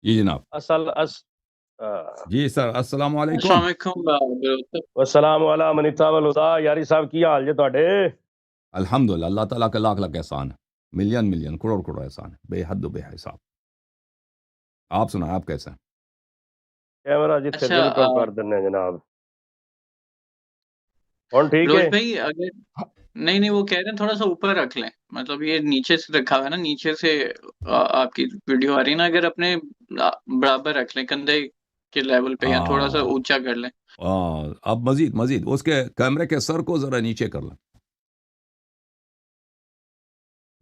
جی جناب. اصل جی سر, السلام علیکم. السلام علیکم. والسلام علی من اتبع الہدی. یاری صاحب کی حال جی تواڈے؟ الحمدللہ, اللہ تعالیٰ کا لاکھ لاکھ احسان ہے, ملین کروڑ کروڑ احسان ہے, بے حد و بے حساب. آپ سنائیں, آپ کیسے ہیں؟ کیمرہ جتھے اچھا، دل کو کر دینے جناب. کون ٹھیک بلوچ ہے؟ بھائی اگر نہیں وہ کہہ رہے ہیں تھوڑا سا اوپر رکھ لیں. مطلب یہ نیچے سے رکھا ہوا ہے نا, نیچے سے آپ کی ویڈیو آ رہی ہے نا, اگر اپنے برابر رکھ لیں کندھے کے لیول پہ, یا تھوڑا سا اونچا کر لیں. اب مزید اس کے کیمرے کے سر کو ذرا نیچے کر لیں,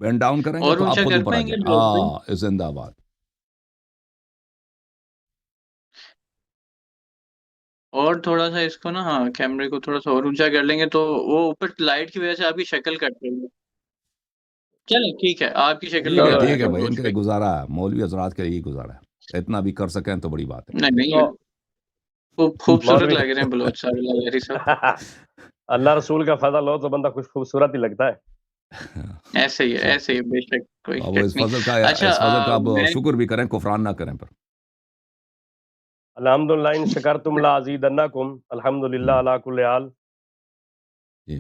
بینڈ ڈاؤن کریں گے اور تو آپ اونچا خود کر اوپر آ پائیں گے جائیں. بلوچ بھائی؟ زندہ باد. اور تھوڑا سا اس کو نا, ہاں کیمرے کو تھوڑا سا اور اونچا کر لیں گے تو وہ اوپر لائٹ کی وجہ سے آپ کی شکل کٹ رہی ہے. چلیں ٹھیک ہے, آپ کی شکل ٹھیک کٹ ہے رہی ہے بھائی, ان بلوچ کے لیے بھائی. گزارا ہے, مولوی حضرات کے لیے گزارا ہے, اتنا بھی کر سکیں تو بڑی بات ہے. نہیں خوبصورت مولوی لگ رہے ہیں بلوچ صاحب, لگاری صاحب. اللہ رسول کا فضل ہو تو بندہ خوبصورت ہی لگتا ہے. ایسے ہی بے شک, کوئی وہ شک اس نہیں. فضل اچھا کا اب میں شکر بھی کریں, کفران نہ کریں پر. الحمدللہ ان شکرتم لازیدنکم, الحمدللہ علی کل حال. جی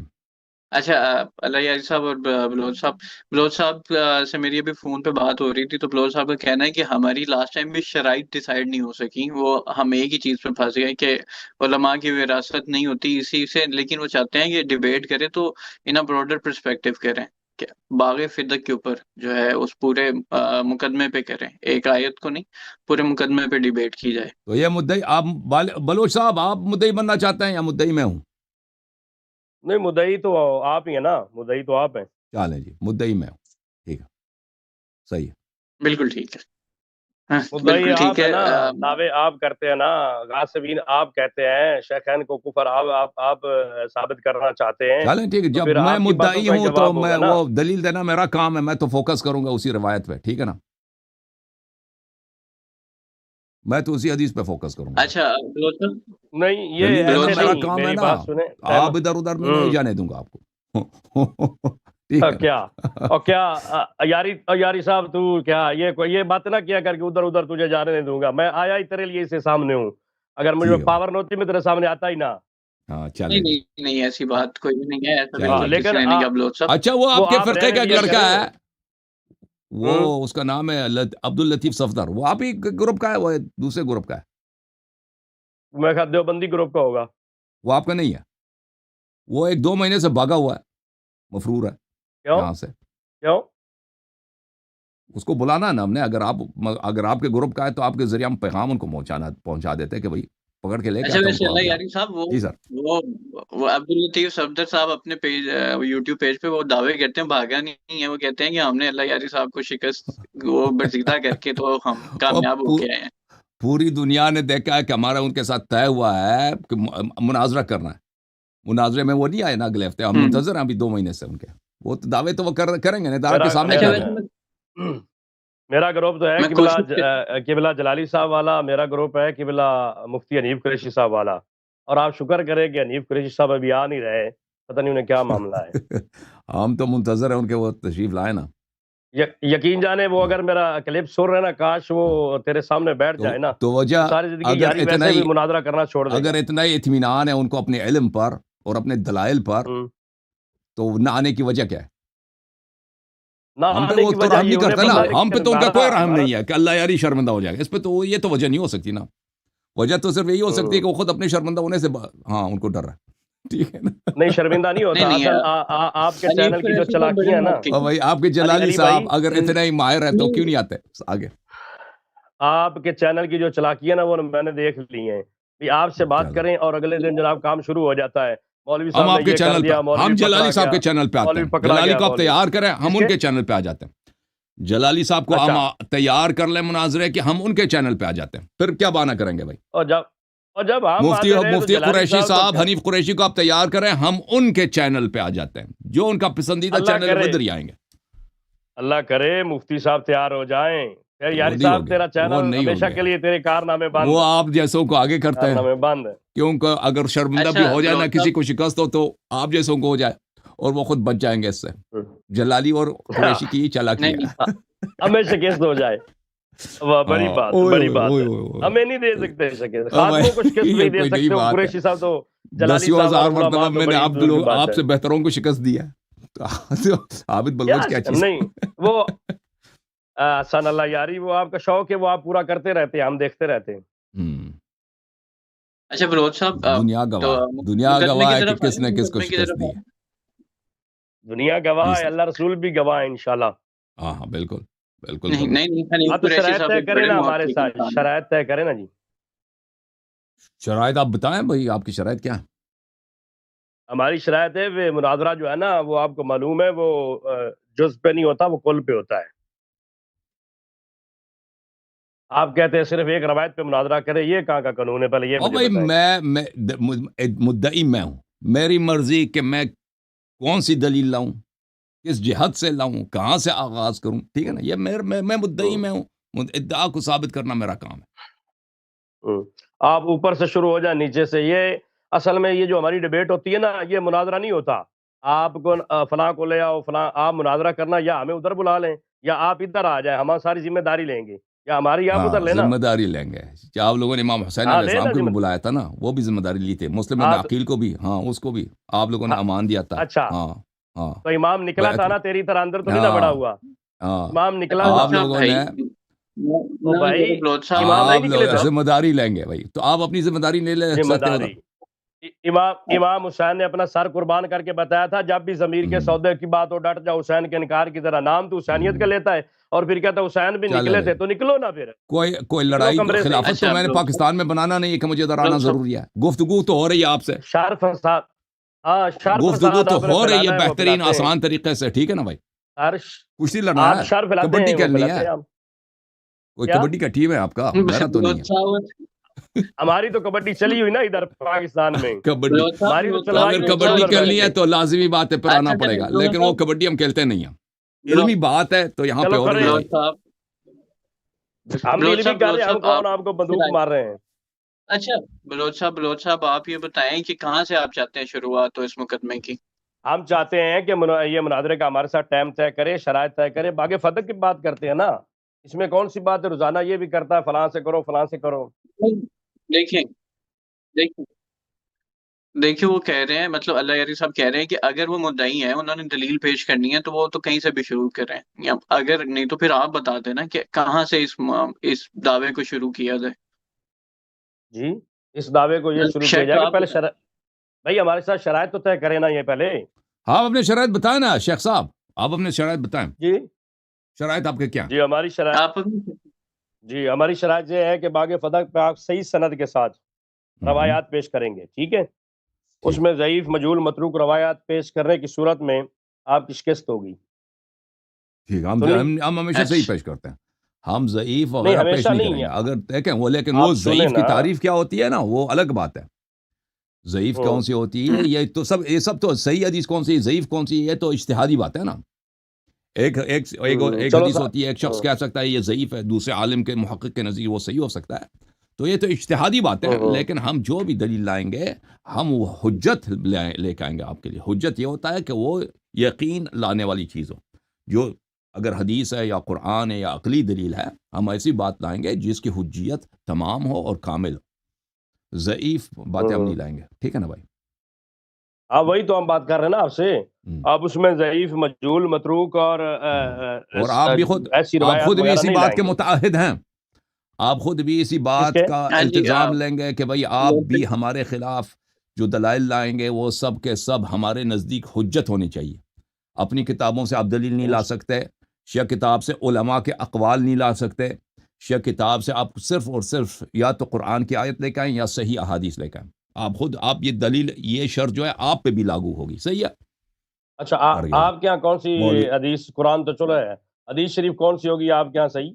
اچھا اللہ یاری صاحب اور بلوچ صاحب سے میری ابھی فون پہ بات ہو رہی تھی, تو بلوچ صاحب کا کہنا ہے کہ ہماری لاسٹ ٹائم بھی شرائط ڈیسائیڈ نہیں ہو سکی. وہ ہم ایک ہی چیز پہ پھنس گئے کہ علماء کی وراثت نہیں ہوتی اسی سے, لیکن وہ چاہتے ہیں کہ ڈیبیٹ کریں تو ان اے براڈر پرسپیکٹو کریں, کہ باغ فدق کے اوپر جو ہے اس پورے مقدمے پہ کریں, ایک آیت کو نہیں, پورے مقدمے پہ ڈیبیٹ کی جائے. تو یہ مدعی آپ بلوچ صاحب, آپ مدعی بننا چاہتے ہیں یا مدعی میں ہوں؟ نہیں مدعی تو آپ ہی ہیں نا, مدعی تو آپ ہیں. چلیں جی, مدعی میں ہوں, ٹھیک ہے, صحیح ہے. بالکل ٹھیک ہے. ہاں مدعی بالکل ٹھیک آپ ہیں ہے. نا, دعوے آپ کرتے ہیں نا, غاصبین آپ کہتے ہیں, شیخین کو کفر آپ ثابت کرنا چاہتے ہیں. چلیں ٹھیک ہے, تو جب پھر میں آپ کی باتوں مدعی کا ہی ہوں تو جواب میں ہوگا نا. وہ دلیل دینا میرا کام ہے, میں تو فوکس کروں گا اسی روایت پہ, ٹھیک ہے نا, میں تو اسی حدیث پہ فوکس کروں گا. اچھا بلوچ صاحب, نہیں یہ دلیل دینا ایسے میرا نہیں, کام ہے میری نا, بات سنیں. آپ ادھر ادھر میں نہیں جانے دوں گا آپ کو. ٹھیک ہے کیا نا. اور کیا یاری صاحب, تو کیا یہ بات نہ کیا کر کے ادھر ادھر تجھے جانے نہیں دوں گا. میں آیا ہی تیرے لیے اسے سامنے ہوں, اگر مجھے ٹھیک ہے بھائی, پاور نہ ہوتی میں تیرے سامنے آتا ہی نہ. ہاں نہیں چلیں جی, نہیں ایسی بات کوئی نہیں ہے, ایسا چلیں بالکل جی. کسی لیکن نے نہیں کہا بلوچ صاحب. اچھا وہ آپ کے آپ فرقے رہنے کا ایک دیا لڑکا کریں. ہے, وہ اس کا نام ہے عبد اللطیف صفدر, وہ آپ ہی گروپ کا ہے, وہ دوسرے گروپ کا ہے؟ میں کہا دیوبندی گروپ کا ہوگا. وہ آپ کا نہیں ہے, وہ 1-2 مہینے سے بھاگا ہوا ہے, مفرور ہے کیوں یہاں سے. کیوں؟ اس کو بلانا ہے نا ہم نے, اگر آپ کے گروپ کا ہے تو آپ کے ذریعے ہم پیغام ان کو پہنچا دیتے کہ بھائی پکڑ کے لے کے اچھا آتے ان ویسے کو آپ اللہ یہاں. یاری صاحب, جی سر. وہ عبداللطیف صفدر صاحب اپنے پیج یوٹیوب پیج پہ وہ دعوے کرتے ہیں بھاگا نہیں ہے. وہ کہتے ہیں کہ ہم نے اللہ یاری صاحب کو شکست وہ برسیدہ کر کے تو ہم اور کامیاب ہو کے آئے ہیں. پوری دنیا نے دیکھا ہے کہ ہمارا ان کے ساتھ طے ہوا ہے کہ مناظرہ کرنا ہے. مناظرے میں وہ نہیں آئے نا اگلے ہفتے, ہم منتظر ہیں ابھی 2 مہینے سے ان کے. وہ تو دعوے تو وہ کریں گے ندارہ کے سامنے اچھا کر ویسے رہے ہیں. میرا گروپ تو ہے میں کوشش قبلہ جلالی صاحب والا, میرا گروپ ہے قبلہ مفتی حنیف قریشی صاحب والا. اور آپ شکر کریں کہ حنیف قریشی صاحب ابھی آ نہیں رہے, پتہ نہیں انہیں کیا معاملہ ہے. ہم تو منتظر ہیں ان کے, وہ تشریف لائے نا. یقین جانے وہ اگر میرا کلپ سن رہے نا, کاش وہ تیرے سامنے بیٹھ جائے نا, تو وجہ ساری زندگی اگر یاری اتنا ویسے ہی بھی مناظرہ کرنا چھوڑ دے گا. اگر اتنا ہی اطمینان ہے ان کو اپنے علم پر اور اپنے دلائل پر, تو نہ آنے کی وجہ کیا ہے؟ نہ ہم پہ آنے وہ کی تو وجہ رحم یہ نہیں انہیں کرتا نا, پتہ ہے, ہم پہ لیکن تو ان کا کوئی رحم بھارت نہیں ہے کہ اللہ یاری شرمندہ ہو جائے گا. اس پہ تو یہ تو وجہ نہیں ہو سکتی نا. وجہ تو صرف یہی ہو سکتی ہے کہ وہ خود اپنے شرمندہ ہونے سے ہاں ان کو ڈر ہے. ٹھیک ہے نا, نہیں شرمندہ نہیں ہوتا. نہیں اصل آپ کے حنیف چینل کی جو قریشی صاحب بڑے چلاکیاں ہیں نا, محقق ہیں. بھائی آپ کے جلالی علی صاحب بھائی, اگر اتنا ہی ماہر ہے تو کیوں نہیں آتے آگے؟ آپ کے چینل کی جو چلاکیاں نا وہ میں نے دیکھ لی ہیں. آپ سے بات کریں اور اگلے دن جناب کام شروع ہو جاتا ہے, مولوی ہم صاحب آپ نے کے یہ کر چینل پہ, دیا, مولوی ہم پکڑا جلالی صاحب گیا, کے چینل پہ آتے مولوی ہیں. پکڑا جلالی گیا, کو آپ مولوی تیار کریں, ہم کس ان کے. کے چینل پہ آ جاتے ہیں. جلالی صاحب کو ہم اچھا, تیار کر لیں مناظرے کہ ہم ان کے چینل پہ آ جاتے ہیں, پھر کیا بہانہ کریں گے بھائی؟ اور جب ہم آتے رہے تو مفتی جلالی قریشی تو صاحب, حنیف قریشی کو آپ تیار کریں, ہم ان کے چینل پہ آ جاتے ہیں. جو ان کا پسندیدہ اللہ چینل ہے کرے, ادھر ہی آئیں گے. اللہ کرے مفتی صاحب تیار ہو جائیں. پھر وہ یاری نہیں صاحب ہو گیا, تیرا وہ چینل نہیں ہو ہمیشہ گیا. کے لیے تیرے کارنامے بند, وہ آپ جیسوں کو آگے کرتے ہیں, کارنامے بند. کیونکہ اگر شرمندہ بھی اچھا ہو جائے نا, بلوچ کسی صاحب, کو شکست ہو تو آپ جیسوں کو ہو جائے, اور وہ خود بچ جائیں گے اس سے. جلالی اور قریشی کی چالاکی نہیں ہے. ہمیں شکست ہو جائے. بڑی ہاں بات اوئے بڑی اوئے بات اوئے ہے. اوئے ہمیں نہیں دے سکتے شکست, او بھائی خاتموں کو شکست یہ نہیں دے کوئی نئی سکتے. وہ بات ہے. قریشی صاحب تو جلالی دسیوں صاحب اور ہزار مرتبہ علماء تو میں نے بڑی آپ دور کی لوگ بات آپ ہے. سے بہتروں کو شکست دیا تو عابد کیا بلوچ کیا چیز نہیں وہ حسن اللہ یاری, وہ آپ کا شوق ہے, وہ آپ پورا کرتے رہتے ہیں, ہم دیکھتے رہتے ہیں. ہوں اچھا بلوچ صاحب دنیا تو گواہ دنیا مقدمے گواہ کی ہے کہ طرف کس آئیں, نے کس کو مقدمے کی شکست طرف دی آئیں. ہے. دنیا گواہ جی ہے, سر اللہ رسول بھی گواہ ہے انشاءاللہ. ہاں ہاں بالکل بالکل نہیں گواہ. نہیں نہیں, حنیف ہاں تو قریشی شرائط صاحب طے ایک کریں بڑے نا ہمارے محقق ساتھ, انسان ہیں. شرائط طے کریں نا جی. شرائط آپ بتائیں بھائی, آپ کی شرائط کیا ہے؟ ہماری شرائط ہے وہ مناظرہ جو ہے نا, وہ آپ کو معلوم ہے وہ جز پہ نہیں ہوتا, وہ کل پہ ہوتا ہے. آپ کہتے ہیں صرف ایک روایت پہ مناظرہ کرے, یہ کہاں کا قانون ہے, پہلے یہ اور مجھے بھائی بتائیں. میں مدعی میں ہوں, میری مرضی کہ میں کون سی دلیل لاؤں, کس جہت سے لاؤں, کہاں سے آغاز کروں, ٹھیک ہے نا. یہ میں مدعی میں ہوں, ادعا کو ثابت کرنا میرا کام ہے. ہوں. آپ اوپر سے شروع ہو جائیں نیچے سے. یہ اصل میں یہ جو ہماری ڈیبیٹ ہوتی ہے نا, یہ مناظرہ نہیں ہوتا. آپ کو فلاں کو لے آؤ, فلاں آپ مناظرہ کرنا, یا ہمیں ادھر بلا لیں یا آپ ادھر آ جائیں, ہم ساری ذمہ داری لیں گے, یا ہماری آپ ادھر ہاں لینا. ذمہ داری لیں گے. کیا آپ لوگوں نے امام حسین ہاں علیہ لے السلام نا کو بھی ذمہ. بلایا تھا نا, وہ بھی ذمہ داری لی تھی. مسلم ابن ہاں عقیل کو بھی, ہاں اس کو بھی آپ لوگوں نے ہاں, امان دیا تھا. اچھا ہاں ہاں تو امام نکلا تھا نا تیری طرح, اندر تو نہیں نا بڑا ہاں ہوا. ہاں امام نکلا بلوچ تھا آپ صاحب لوگوں بھائی, نے تو نہ بھائی میرے بلوچ صاحب, امام نہیں آپ نکلے لوگ تھے. ذمہ داری لیں گے بھائی, تو آپ اپنی ذمہ داری نہیں لے ذمہ سکتے ادھر. داری امام حسین نے اپنا سر قربان کر کے بتایا تھا, جب بھی ضمیر کے ہوں، سودے کی بات ہو ڈٹ جا حسین کے انکار کی طرح. نام تو حسینیت کا ہوں، لیتا ہے اور پھر کہتا ہے حسین بھی چلے نکلے بھائی, تھے, تو نکلو نا پھر, کوئی نکلو لڑائی کمرے سے. خلافت تو اچھا میں نے بلوچ صاحب, پاکستان میں بنانا نہیں ہے کہ مجھے ادھر آنا بلوچ صاحب, ضروری ہے. گفتگو تو ہو رہی ہے آپ سے, شر فساد, ہاں شر گفتگو فساد تو آپ نے ہو رہی ہے پھیلانا ہے, وہ بہترین پھیلاتے ہیں. آسان طریقے سے, ٹھیک ہے نا بھائی. ہر کشتی لڑنا آپ ہے, شر پھیلاتے کبڈی ہیں, وہ کھیلنی ہے. پھیلاتے ہیں ہم. کوئی کیا کبڈی کا ٹیم ہے آپ کا, میرا تو نہیں بلوچ ہے. صاحب, ہماری تو کبڈی چلی ہوئی نا ادھر پاکستان میں, کبڈی بلوچ صاحب, ہماری تو بلوچ تو صاحب, چلوائی اگر ہوئی بلوچ تھی صاحب, کبڈی ادھر بیٹھ کھیلنی ہے کے. تو لازمی بات ہے پھر آنا اچھا پڑے چلیں گا, بلوچ لیکن وہ صاحب, کبڈی ہم کھیلتے نہیں ہیں. بلوچ علمی بات ہے تو یہاں پہ چلو ہو رہی کریں, ہے بلوچ بھائی. صاحب, ہم بھی علمی کر رہے بلوچ ہیں, ہم صاحب کون آپ آپ کو بندوق مار رہے ہیں. اچھا بلوچ صاحب آپ یہ بتائیں کہ کہاں سے آپ چاہتے ہیں شروعات ہو اس مقدمے کی. ہم چاہتے ہیں کہ یہ مناظرے کا ہمارے ساتھ ٹائم طے کرے, شرائط طے کرے. باغ فتح کی بات کرتے ہیں نا, اس میں کون سی بات ہے, روزانہ یہ بھی کرتا ہے فلاں سے کرو فلاں سے کرو. دیکھیں دیکھیں دیکھیں وہ کہہ رہے ہیں, مطلب اللہ یاری صاحب کہہ رہے ہیں کہ اگر وہ مدعی ہیں, انہوں نے دلیل پیش کرنی ہے, تو وہ تو کہیں سے بھی شروع کریں, یا اگر نہیں تو پھر آپ بتا دینا کہ کہاں سے اس دعوے کو شروع کیا جائے. جی, اس دعوے کو یہ شروع کیا شیخ جائے کہ صاحب, پہلے بھائی ہمارے ساتھ شرائط تو طے کرے نا یہ پہلے. آپ اپنے شرائط بتائیں نا شیخ صاحب, آپ اپنے شرائط بتائیں. جی شرائط آپ کے کیا؟ جی ہماری شرائط آپ جی ہماری شرائط یہ ہے کہ باغ فتح پہ آپ صحیح سند کے ساتھ ہوں، روایات پیش کریں گے, ٹھیک ہے. اس ٹھیک میں ضعیف مجہول متروک روایات پیش کرنے کی صورت میں آپ کی شکست ہوگی. ٹھیک, سن لی, ہم ہمیشہ صحیح اچھا پیش کرتے ہیں. ہم ضعیف نہیں وغیرہ پیش ہمیشہ نہیں نہیں کریں ہے, گے اگر دیکھیں وہ, لیکن وہ آپ سنیں ضعیف کی نا. تعریف کیا ہوتی ہے نا, وہ الگ بات ہے. ضعیف کون سی ہوتی ہے, یہ سب تو صحیح حدیث کون سی, ضعیف کون سی, یہ تو اجتہادی بات ہے نا. ایک چلو حدیث ہوتی ہے, ایک شخص کہہ سکتا ہے یہ ضعیف ہے, دوسرے عالم کے محقق کے نزدیک وہ صحیح ہو سکتا ہے. تو یہ تو اجتہادی بات ہے, لیکن ہم جو بھی دلیل لائیں گے ہم وہ حجت لے کے آئیں گے آپ کے لیے. حجت یہ ہوتا ہے کہ وہ یقین لانے والی چیز ہو, جو اگر حدیث ہے یا قرآن ہے یا عقلی دلیل ہے, ہم ایسی بات لائیں گے جس کی حجیت تمام ہو اور کامل ہو. ضعیف باتیں ہم نہیں لائیں گے, ٹھیک ہے نا بھائی. ہاں وہی تو ہم بات کر رہے ہیں نا آپ سے. آپ اس میں ضعیف مجہول متروک اور اور آپ ایسی روایات خود بھی وغیرہ اسی نہیں بات لائیں کے گے. متعہد ہیں. آپ خود بھی اسی کس بات کے؟ کا ہاں جی, التزام لیں گے کہ بھائی آپ بھی بلوچ ہمارے خلاف جو دلائل لائیں گے وہ سب کے سب ہمارے نزدیک حجت ہونی چاہیے. اپنی کتابوں سے آپ دلیل نہیں لا سکتے, شیعہ کتاب سے علماء کے اقوال نہیں لا سکتے, شیعہ کتاب سے آپ صرف اور صرف یا تو قرآن کی آیت لے کے آئیں یا صحیح احادیث لے کے آئیں. آپ یہ دلیل, یہ شرط جو ہے آپ پہ بھی لاگو ہوگی, صحیح ہے. اچھا آگے آپ کے یہاں کون سی مولوی, حدیث, قرآن تو چلو ہے, حدیث شریف کون سی ہوگی آپ کے یہاں صحیح؟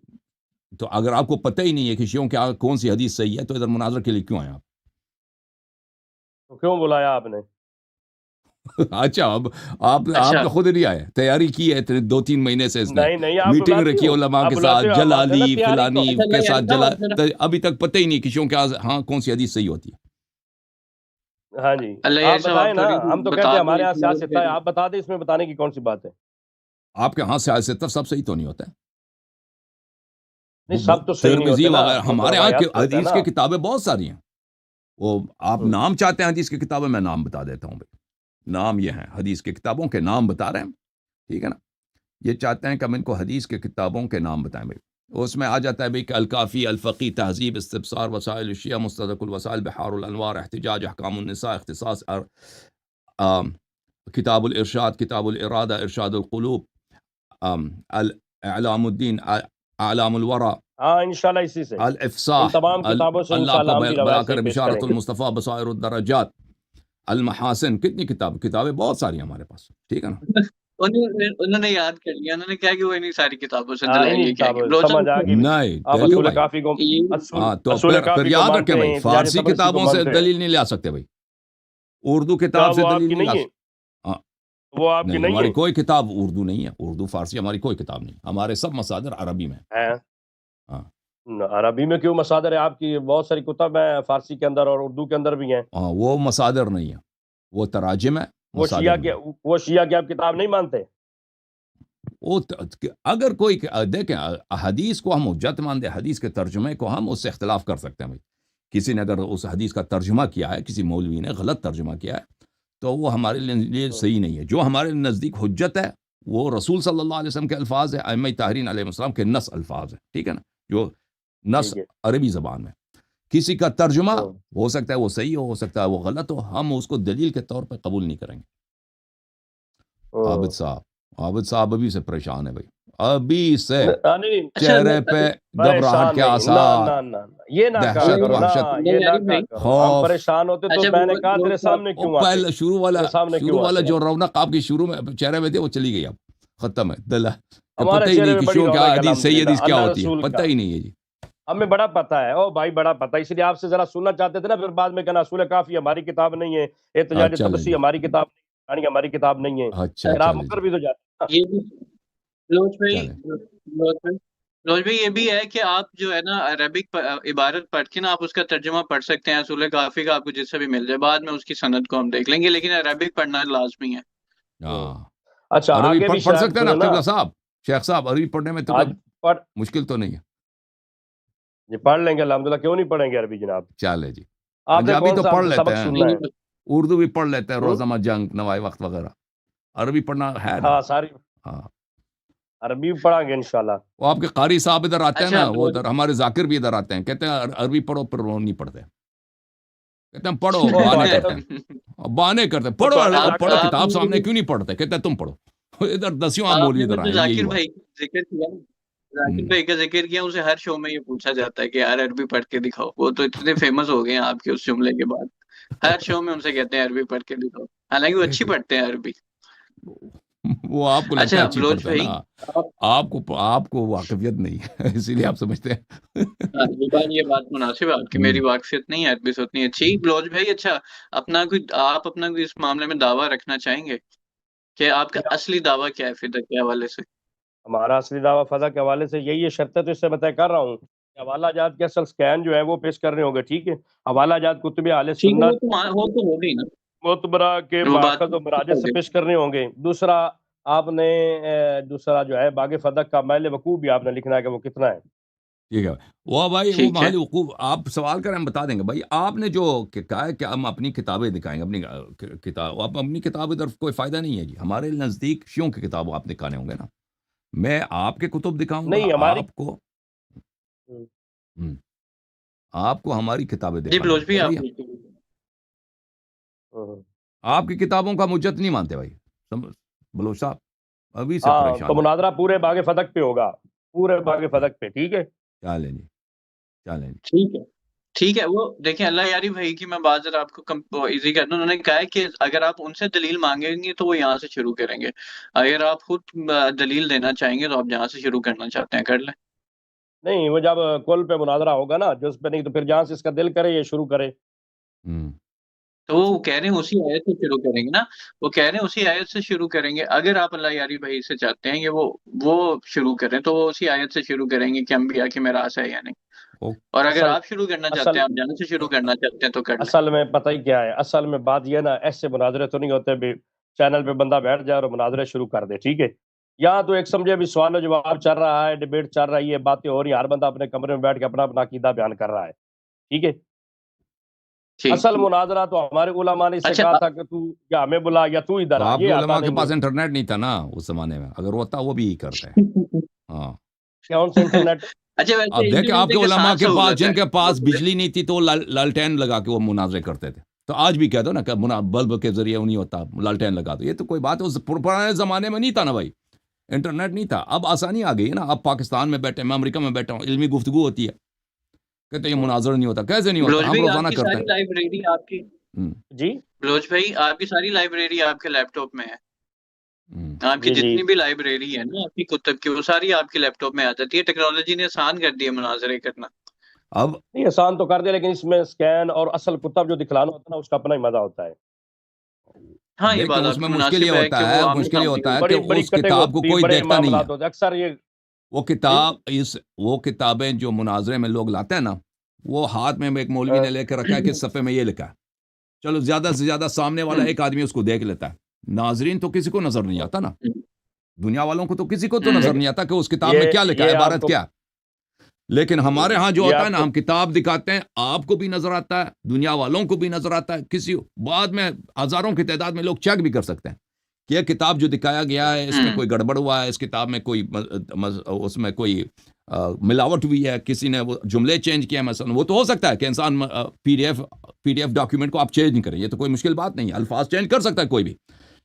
تو اگر آپ کو پتہ ہی نہیں ہے کہ شیعوں کی کون سی حدیث صحیح ہے تو ادھر مناظر کے لیے کیوں آئے آپ؟ تو کیوں بلایا آپ نے؟ اچھا, اب آپ اچھا تو خود نہیں آئے, تیاری کی ہے 2-3 مہینے سے, اس نے نہیں آپ میٹنگ بلاتے رکھی ہو, علماء آپ کے بلاتے ساتھ, ہو, آپ بات کرنا جلالی تیاری کو. فلانی اچھا کے اللہ ساتھ یاری صاحب, ابھی تک پتہ ہی نہیں کہ شیعوں کے ہاں کون سی حدیث صحیح ہوتی ہے. ہاں جی اللہ آپ یاری صاحب, بتائیں آپ نا, تھوڑی ہم تو کہتے بتا ہیں دیں ہمارے یہاں اس موضوع سیاست پہ. ہے, آپ بتا دیں اس میں بتانے کی کون سی بات ہے. آپ کے ہاں سے سب صحیح تو نہیں ہوتا ہے. نہیں سب تو صحیح نہیں ترمذی ہوتے نا، وغیرہ وہ ہمارے یہاں روایات سے ہوتا ہے حدیث نا۔ کی کتابیں بہت ساری ہیں. وہ آپ نام چاہتے ہیں حدیث کی کتابیں، میں نام بتا دیتا ہوں بھائی. نام یہ ہیں حدیث کی کتابوں کے نام بتا رہے ہیں، ٹھیک ہے نا. یہ چاہتے ہیں کہ ہم ان کو حدیث کی کتابوں کے نام بتائیں بھائی. اس میں آ جاتا ہے بھائی کہ الکافی، الفقی، تہذیب، استبصار، وسائل الشیعہ، مستدرک الوسائل، بحار الانوار، احتجاج، احکام النساء، اختصاص، کتاب الارشاد، کتاب الارادہ، ارشاد القلوب، اعلام الدین، اعلام الورا، ہاں انشاءاللہ اسی سے، ان الافصاح، تمام کتابوں سے اللہ انشاءاللہ کو ہم بھی بلا روایت کر صحیح پیش بشارت کریں گے۔ المصطفیٰ، بصائر الدرجات، المحاسن. کتنی کتابیں بہت ساری ہیں ہمارے پاس، ٹھیک ہے نا. انہوں نے یاد کر لیا، انہوں نے کہا کہ وہ انہیں ساری کتابوں سے ہاں دلائل انہی لے کے آئیں گے. کتابوں بلوچ سمجھ آ صاحب، گئی بھی، نہیں آپ دیکھو اصول بھائی، کافی کو یہ ہاں تو اصول پھر کافی کو یاد مانتے رکھیں بھائی، ہیں، احتجاج فارسی طبرسی کو کتابوں سے مانتے ہیں۔ دلیل نہیں لا سکتے بھائی. اردو کیا کتاب سے وہ آپ دلیل کی نہیں لا نہیں ہے؟ سکتے. ہاں، وہ آپ کی نہیں، نہیں ہماری ہے؟ کوئی کتاب اردو نہیں ہے. اردو فارسی ہماری کوئی کتاب نہیں. ہمارے سب مصادر عربی میں ہیں. ہیں؟ ہاں عربی میں کیوں مصادر ہے آپ کی؟ بہت ساری کتب ہیں فارسی کے اندر اور اردو کے اندر بھی ہیں۔ ہاں، وہ مصادر نہیں ہے، وہ تراجم ہے، وہ مصادر شیعہ نہیں. وہ شیعہ کی آپ کتاب نہیں مانتے؟ وہ اگر کوئی دیکھیں، حدیث کو ہم حجت مانتے، حدیث کے ترجمے کو ہم اس سے اختلاف کر سکتے ہیں بھائی. کسی نے اگر اس حدیث کا ترجمہ کیا ہے، کسی مولوی نے غلط ترجمہ کیا ہے، تو وہ ہمارے لیے صحیح نہیں ہے. جو ہمارے نزدیک حجت ہے وہ رسول صلی اللہ علیہ وسلم کے الفاظ ہیں، ائمہ طاہرین علیہ السلام کے نص الفاظ ہیں، ٹھیک ہے نا، جو نص ٹھیک ہے۔ عربی زبان میں. کسی کا ترجمہ ہاں۔ ہو سکتا ہے وہ صحیح ہو سکتا ہے وہ غلط ہو، ہم اس کو دلیل کے طور پہ قبول نہیں کریں گے. عابد صاحب ابھی سے پریشان ہے بھائی، ابھی سے نہیں اچھا چہرے پہ گھبراہٹ پریشان کے نہیں، آثار، نہ یہ نہ کہا دہشت، کرو نا، وحشت، یہ نہ یاری کہا بھائی، کرو. ہم خوف. پریشان ہوتے تو اچھا میں نے کہا بلوچ تیرے صاحب، سامنے وہ کیوں آتے؟ پہلے شروع کیوں والا آتے جو ہم؟ رونق آپ کی شروع میں چہرے میں تھی وہ چلی گئی، اب ختم ہے. دل کہ ہمارے پتہ ہی چہرے نہیں میں کہ بڑی شو کیا رونق ہے حدیث، صحیح الحمدللہ، حدیث کیا اللہ ہوتی ہے، رسول پتہ کا ہی نہیں ہے جی. ہمیں بڑا پتہ ہے، او بھائی بڑا پتہ ہے، اس لیے آپ سے ذرا سننا چاہتے تھے نا، پھر بعد میں کہنا اصول کافی ہماری کتاب نہیں ہے، احتجاج چلیں طبسی جی، ہماری کتاب نہیں ہے، کہانی ہماری کتاب نہیں ہے، اچھا پھر آپ چلیں مکر جی، بھی تو جاتے ہیں نا۔ یہ بھی بلوچ بھائی، چلیں. بلوچ بھائی یہ بھی ہے کہ آپ جو ہے نا عربک عبارت پڑھ کے نا آپ اس کا ترجمہ پڑھ سکتے ہیں، اصول کافی کا آپ کو جس سے بھی مل جائے، بعد میں اس کی سند کو ہم دیکھ لیں گے، لیکن عربک پڑھنا لازمی ہے. ہاں، اچھا عربی آگے بھی پڑھ شاید سکتے ہیں نا سنیں نا، قبلہ صاحب، شیخ صاحب، عربی پڑھنے میں تو آج کوئی پڑھ مشکل تو نہیں ہے. جی پڑھ لیں گے الحمدللہ، کیوں نہیں پڑھیں گے عربی جناب؟ چلے جی. آپ نے پنجابی کون تو سا ہم پڑھ سے لیتے سبق ہیں، سننا ہے؟ اردو بھی پڑھ لیتے ہیں، ہوں؟ روزمہ جنگ، نوائے وقت وغیرہ. عربی پڑھنا ہے نا. ہاں ساری ہاں، عربی بھی پڑھیں گے انشاءاللہ۔ وہ آپ کے قاری صاحب ادھر آتے ہیں اچھا نا، وہ ادھر ہمارے ذاکر بھی ادھر آتے ہیں، کہتے ہیں عربی پڑھو، پھر وہ نہیں پڑھتے، کہتے ہیں پڑھو، وہ بہانے کرتے ہیں، بہانے کرتے ہیں، وہ پڑھو تو پڑھو آپ کتاب نے سامنے کیوں نہیں پڑھتے، کہتے ہیں تم پڑھو. ادھر دسیوں آپ مولوی نے ادھر جو آئے، یہی ذاکر ہوا. بھائی کا ذکر کیا، ذاکر بھائی کا ذکر کیا، اسے ہر شو میں یہ پوچھا جاتا ہے کہ یار عربی پڑھ کے دکھاؤ. وہ تو اتنے فیمس ہو گئے ہیں آپ کے اس جملے کے بعد، ہر شو میں ان سے کہتے ہیں عربی پڑھ کے دکھاؤ، حالانکہ وہ اچھی پڑھتے ہیں عربی. وہ آپ کو لگتا ہے اچھا اچھی بلوچ پڑھتے ہیں بھائی، نا، آپ کو واقفیت نہیں ہے اسی لیے آپ سمجھتے ہیں. یہ بات مناسب ہے آپ کی، میری واقفیت نہیں ہے عربی سے اتنی اچھی. بلوچ بھائی اچھا، آپ اپنا کوئی اس معاملے میں دعویٰ رکھنا چاہیں گے کہ آپ کا اصلی دعویٰ کیا ہے فدیہ کے حوالے سے؟ ہمارا اصلی دعویٰ فضا کے حوالے سے یہی ہے، شرط تو اس سے میں کر رہا ہوں کہ حوالہ جات کے اصل سکین جو ہے وہ پیش کرنے ہوں گے، ٹھیک ہے؟ حوالہ جات کتب اہل ٹھیک ہے، سنت وہ تو ہو گئی نا، معتبرہ کے وہ بات ماخذ و مراجع سے پیش کرنے ہوں گے. دوسرا آپ نے دوسرا جو ہے باغ فدق کا محل وقوع بھی آپ نے لکھنا ہے کہ وہ کتنا ہے. ٹھیک ہے وہ بھائی، وہ ٹھیک ہے. محل وقوف آپ سوال کریں ہم بتا دیں گے بھائی. آپ نے جو کہا ہے کہ ہم اپنی کتابیں دکھائیں گے، اپنی کتاب، آپ اپنی کتاب ادھر کوئی فائدہ نہیں ہے جی. ہمارے نزدیک شیعوں کی کتاب آپ دکھانے ہوں گے نا، میں آپ کے کتب دکھاؤں گا نہیں ہماری آپ کو ہماری کتابیں جی دکھانا بلوچ ہوگا بھی آپ بھائی. آپ کی کتابوں کا حجت نہیں مانتے بھائی بلوچ صاحب، ابھی سے ہاں تو پریشان ہے. مناظرہ پورے باغ فدق پہ ہوگا، پورے باغ فدق پہ، ٹھیک ہے؟ چلیں جی، چلیں جی. ٹھیک ہے، ٹھیک ہے. وہ دیکھیں اللہ یاری بھائی کی میں بات ذرا آپ کو ایزی کر دوں. انہوں نے کہا ہے کہ اگر آپ ان سے دلیل مانگیں گے تو وہ یہاں سے شروع کریں گے، اگر آپ خود دلیل دینا چاہیں گے تو آپ جہاں سے شروع کرنا چاہتے ہیں کر لیں. نہیں وہ جب کل پہ مناظرہ ہوگا نا، جس پہ نہیں تو پھر جہاں سے اس کا دل کرے یہ شروع کرے. تو وہ کہہ رہے ہیں اسی آیت سے شروع کریں گے نا، وہ کہہ رہے ہیں اسی آیت سے شروع کریں گے. اگر آپ اللہ یاری بھائی سے چاہتے ہیں کہ وہ شروع کریں تو وہ اسی آیت سے شروع کریں گے کہ انبیاء کی میراث ہے یا نہیں. اور اگر اصل آپ شروع کرنا چاہتے اصل ہیں، آپ جہاں سے شروع کرنا چاہتے ہیں تو کر لیں. اصل میں پتہ ہی کیا ہے، اصل میں بات یہ نا، ایسے مناظرے تو نہیں ہوتے بھی چینل پہ بندہ بیٹھ جائے اور مناظرے شروع کر دے، ٹھیک ہے؟ یہاں تو ایک سمجھے ابھی سوال و جواب چل رہا ہے، ڈیبیٹ چل رہی ہے، باتیں ہو رہی ہیں، ہر بندہ اپنے کمرے میں بیٹھ کے اپنا اپنا عقیدہ بیان کر رہا ہے، ٹھیک ہے. ٹھیک. اصل مناظرہ تو ہمارے علماء نے اس سے اچھا کہا تھا کہ تو یا ہمیں بلا یا تو ادھر تو آ. آپ کے یہ علماء آتا کے نہیں پاس ہے. انٹرنیٹ نہیں تھا نا اس زمانے میں، اگر ہوتا وہ بھی یہی کرتے. ہاں کون سے انٹرنیٹ؟ اچھا ویسے اب دیکھیں آپ کے انٹرنیٹ علماء آسان کے پاس، سہولت جن ہے. کے پاس بجلی نہیں تھی تو وہ لالٹین لگا کے وہ مناظرے کرتے تھے. تو آج بھی کہہ دو نا کہ بلب کے ذریعے نہیں ہوتا، لالٹین لگا دو. یہ تو کوئی بات ہے، اس پرانے زمانے میں نہیں تھا نا بھائی، انٹرنیٹ نہیں تھا. اب آسانی آ گئی ہے نا. اب پاکستان میں بیٹھے، میں امریکہ میں بیٹھا ہوں، علمی گفتگو ہوتی ہے، کہتے ہیں یہ مناظر نہیں ہوتا. کیسے نہیں ہوتا؟ بلوچ ہم بھائی آپ روزانہ کی کرتے ساری ہیں. لائبریری آپ کی جی بلوچ بھائی آپ کی ساری لائبریری آپ کے لیپ ٹاپ میں ہے. آپ کی جی جی جتنی بھی لائبریری ہے نا آپ کی کتب کی، وہ ساری آپ کے لیپ ٹاپ میں آ جاتی ہے. ٹیکنالوجی نے آسان کر دیا مناظرے کرنا. اب نہیں آسان تو کر دیا، لیکن اس میں اسکین اور اصل کتب جو دکھلانا ہوتا ہے نا، اس کا اپنا ہی مزہ ہوتا ہے. ہاں یہ دیکھیں بات اس آپ میں کی مشکل یہ مناسب ہے ہوتا کہ ہے، وہ آمنے مشکل یہ سامنے ہوتا ہے کہ بڑی بڑی اس کٹنگ کتاب کو ہوتی ہے، کوئی بڑے دیکھتا نہیں ہے. معاملات ہوتے ہیں اکثر. یہ وہ کتاب وہ کتابیں جو مناظرے میں لوگ لاتے ہیں نا، وہ ہاتھ میں ایک مولوی نے لے کے رکھا ہے کہ اس صفحے میں یہ لکھا ہے، چلو زیادہ سے زیادہ سامنے والا ایک آدمی اس کو دیکھ لیتا ہے. ناظرین تو کسی کو نظر نہیں آتا نا، دنیا والوں کو تو کسی کو تو نظر نہیں آتا کہ اس کتاب میں کیا لکھا ہے، یہ آپ عبارت کو کیا. لیکن ہمارے ہاں جو یہ ہوتا ہے آپ نا، کو ہم کتاب دکھاتے ہیں، آپ کو بھی نظر آتا ہے، دنیا والوں کو بھی نظر آتا ہے. کسی بعد میں ہزاروں کی تعداد میں لوگ چیک بھی کر سکتے ہیں کہ یہ کتاب جو دکھایا گیا ہے اس میں کوئی گڑبڑ ہوا ہے، اس کتاب میں کوئی اس میں کوئی ملاوٹ ہوئی ہے، کسی نے وہ جملے چینج کیا مثلا. وہ تو ہو سکتا ہے کہ انسان پی ڈی ایف ڈاکیومنٹ کو آپ چینج نہیں کریں، یہ تو کوئی مشکل بات نہیں ہے، الفاظ چینج کر سکتا ہے کوئی بھی.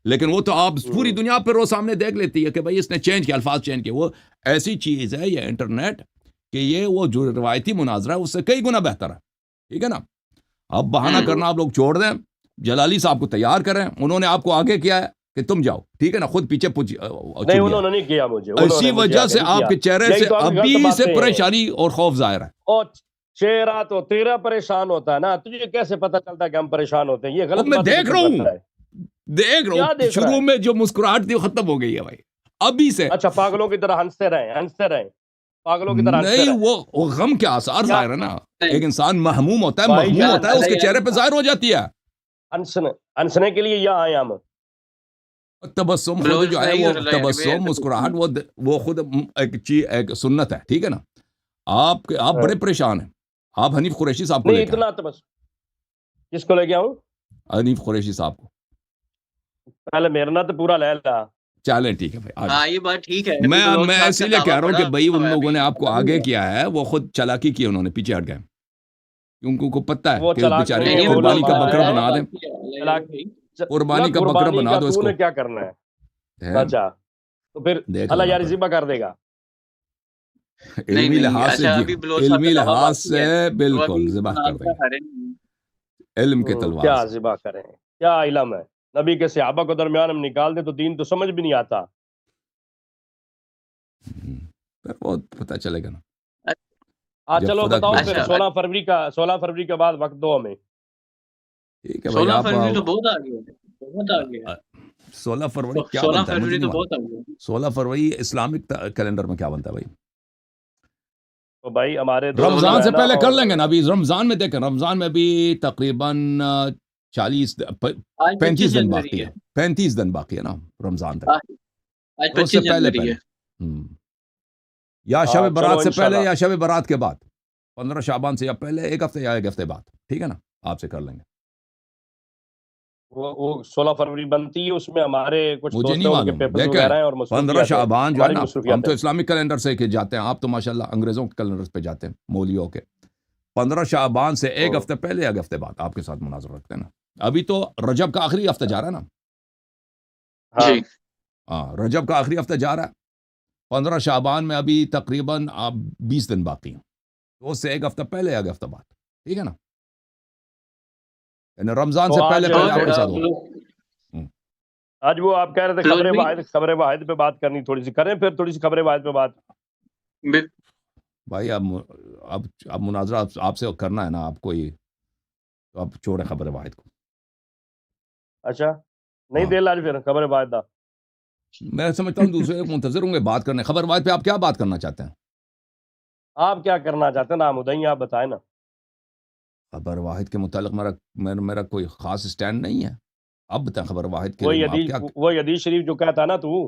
لیکن وہ تو آپ پوری دنیا پر وہ سامنے دیکھ لیتی ہے کہ بھائی اس نے چینج کیا، الفاظ چینج کیے. وہ ایسی چیز ہے یہ انٹرنیٹ کہ یہ وہ جو روایتی مناظرہ ہے اس سے کئی گنا بہتر ہے. ٹھیک ہے نا. اب بہانہ کرنا آپ لوگ چھوڑ دیں، جلالی صاحب کو تیار کریں، انہوں نے آپ کو آگے کیا ہے کہ تم جاؤ، ٹھیک ہے نا، خود پیچھے نہیں، انہوں نے نہیں کیا مجھے، انہوں اسی نے مجھے وجہ آگے سے نہیں آپ کیا. کے چہرے یہی سے تو آپ کی غلط ابھی سے باتیں ہیں. پریشانی اور خوف ظاہر ہے. اور چہرہ تو تیرا پریشان ہوتا ہے نا، تجھے کیسے پتا چلتا ہے کہ ہم پریشان ہوتے ہیں؟ یہ وہ غلط میں باتیں تو دیکھ تو رہا ہوں، کرتا ہے. دیکھ رہا کیا ہوں، دیکھ رہا شروع ہے؟ میں جو مسکراہٹ تھی وہ ختم ہو گئی ہے بھائی، ابھی سے. اچھا پاگلوں کی طرح ہنستے رہیں پاگلوں کی طرح ہنستے نہیں، رہیں. وہ غم کے آثار کیا ظاہر ہے نا. ایک انسان محموم ہوتا ہے، بھائی مغموم جان، ہوتا ہے، اس کے چہرے پہ ظاہر ہو جاتی ہے. ہنسنے کے لیے یہاں آئے ہم. تبسم خود بلوچ جو ہے بھائی وہ اور اللہ تبسم مسکراہٹ وہ خود ایک چیز، ایک سنت ہے. ٹھیک ہے نا. آپ بڑے پریشان ہیں. آپ حنیف قریشی صاحب کو نہیں لے کے آئیں. اتنا تو بس. کس کو لے کے آؤں؟ حنیف قریشی صاحب کو. پہلے میرا نا تو پورا لے لا. چلیں ٹھیک ہے بھائی، آ ہاں جائیں. یہ بات ٹھیک ہے. بلوچ میں صاحب اسی کا لیے کہہ دعویٰ رہا ہوں کہ بڑا بھائی ان ہوا ہے لوگوں نے ابھی آپ کو آگے کیا ہے، وہ خود چالاکی کی، انہوں نے پیچھے ہٹ گئے کیونکہ ان کو پتہ ہے وہ کہ چلا بیچارے کے نہیں کو وہ قربانی کا لوگ بکرا ہے. بنا دیں. قربانی کا بکرا بنا دو اس تو کو. نے کیا کرنا ہے؟ اچھا تو پھر دیکھ اللہ لینا یار پھر. ذبح کر دے گا. نہیں علمی نہیں لحاظ سے اچھا جی، ابھی بلوچ صاحب کا علمی دعویٰ لحاظ باقی سے ہے. وہ بالکل ابھی ذبح کر دیں مناظرہ گے، ہرے نہیں. علم کے تلوار کیا سے. ذبح کریں؟ کیا علم ہے؟ نبی کے صحابہ کو درمیان ہم نکال دیں تو دین تو سمجھ بھی نہیں آتا. پھر وہ پتہ چلے گا نا آج جب چلو خدا بتاؤ پھر اچھا 16 فروری کے بعد وقت دو ہمیں. ٹھیک ہے بھائی. 16 آپ فروری تو بہت آگے ہے. بہت آگے ہے. 16 فروری کیا 16 بنتا ہے مجھے فروری نہیں تو بہت معلوم. آگے ہے. 16 فروری اسلامک کیلنڈر میں کیا بنتا ہے بھائی؟ تو بھائی ہمارے دوست جو رمضان ہے سے نا، پہلے کر اور لیں گے نا. ابھی رمضان میں دیکھیں، رمضان میں بھی تقریباً 40 آج 35 دن جنوری باقی ہے. 35 دن باقی ہے نا رمضان تک. آج تو اس سے 25 پہلے جنوری ہے. یا شب چلو برات سے پہلے انشاءاللہ. یا شب برات کے بعد، 15 شعبان سے یا پہلے ایک ہفتے یا ایک ہفتے بعد. ٹھیک ہے نا. آپ سے کر لیں گے. وہ 16 فروری بنتی ہے، اس میں ہمارے کچھ مجھے دوست نہیں ہیں، ان کے معلوم. پیپرز دیکھیں وغیرہ ہیں اور 15 مصروفیات ہیں. شعبان جو ہے ہماری نا، ہم مصروفیات تو ہیں. اسلامک کیلنڈر سے کہ جاتے ہیں، آپ تو ماشاءاللہ انگریزوں کے کیلنڈر پہ جاتے ہیں، مولیوں کے. 15 شعبان سے ایک ہفتے پہلے ایک ہفتے بعد آپ کے ساتھ مناظر رکھتے ہیں نا. ابھی تو رجب کا آخری ہفتہ جا رہا ہے نا. جی ہاں، رجب کا آخری ہفتہ جا رہا ہے. 15 شعبان میں ابھی تقریباً 20 دن باقی ہیں. تو اس سے ایک ہفتہ پہلے ایک ہفتہ بعد. ٹھیک ہے نا. یعنی رمضان تو سے آج پہلے آپ کے ساتھ ہوگا. آج وہ آپ کہہ رہے تھے بلوچ بھائی خبر واحد پہ بات کرنی، تھوڑی سی کریں پھر تھوڑی سی خبر واحد پہ بات. بھائی اب مناظرہ آپ سے کرنا ہے نا آپ کو، تو آپ چھوڑیں خبر واحد کو. اچھا نہیں دے لاج پھر خبر واحد دا. میں سمجھتا ہوں دوسرے منتظر ہوں گے بات کرنے. خبر واحد پہ آپ کیا بات کرنا چاہتے ہیں؟ آپ کیا کرنا چاہتے ہیں نا مدعی، آپ بتائیں نا. خبر واحد کے متعلق میرا کوئی خاص سٹینڈ نہیں ہے. اب بتائیں خبر واحد کے لیے آپ کیا. وہ حدیث شریف جو کہتا ہے نا تو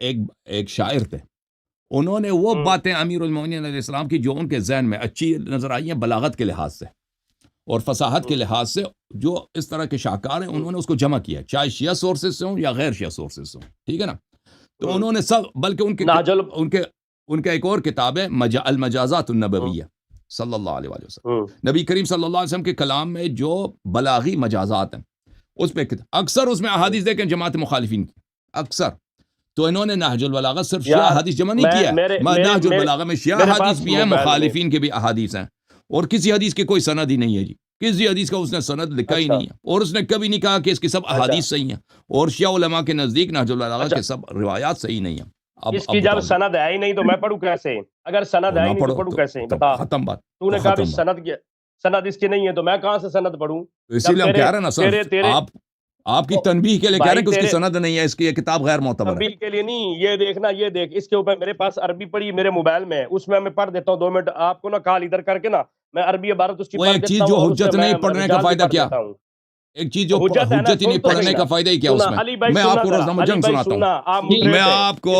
ایک شاعر تھے، انہوں نے وہ باتیں امیر المومنین علیہ السلام کی جو ان کے ذہن میں اچھی نظر آئی ہیں بلاغت کے لحاظ سے اور فصاحت کے لحاظ سے، جو اس طرح کے شاہکار ہیں انہوں نے اس کو جمع کیا، چاہے شیعہ سورسز سے ہوں یا غیر شیعہ سورسز سے ہوں، ٹھیک ہے نا؟ تو انہوں نے سب، بلکہ ان کے ایک اور کتاب ہے المجازات النبویہ صلی اللہ علیہ وسلم، نبی کریم صلی اللہ علیہ وسلم کے کلام میں جو بلاغی مجازات ہیں اس پہ اکثر اس میں احادیث دیکھیں جماعت مخالفین کی، اکثر تو انہوں نے نہج البلاغہ صرف شیعہ حدیث جمع نہیں کیا، نہج البلاغہ میں شیعہ حدیث بھی ہیں، مخالفین کے بھی احادیث ہیں، اور کسی حدیث کی کوئی سند ہی نہیں ہے جی، کسی حدیث کا اس نے سند لکھا ہی نہیں ہے، اور اس نے کبھی نہیں کہا کہ اس کی سب احادیث صحیح ہیں، اور شیعہ علماء کے نزدیک نہج البلاغہ کے سب روایات صحیح نہیں ہیں۔ اس کی جب سند ہے ہی نہیں تو میں پڑھوں کیسے؟ اگر سند ہے ہی نہیں تو پڑھوں کیسے؟ بتا، ختم بات، تو نے کہا بھی سند اس کی نہیں ہے تو میں کہاں سے سند پڑھوں؟ اسی لیے ہم کہہ رہے ہیں نا سر، آپ کی تنبیہ کے لیے کہہ رہے ہیں کہ اس کی سند نہیں ہے، اس کی یہ کتاب غیر معتبر ہے۔ تنبیہ کے لیے نہیں، یہ دیکھنا، یہ دیکھ، اس کے اوپر میرے پاس عربی پڑھی میرے موبائل میں، اس میں میں پڑھ دیتا ہوں 2 منٹ آپ کو نا کال ادھر کر کے نا، میں عربی عبارت اس کی پڑھ دیتا ہوں۔ ایک چیز جو حجت نہیں پڑھنے کا فائدہ کیا؟ ایک چیز جو حجت ہی نہیں پڑھنے کا فائدہ ہی کیا اس میں؟ میں آپ کو روزنامہ جنگ سناتا ہوں، میں آپ کو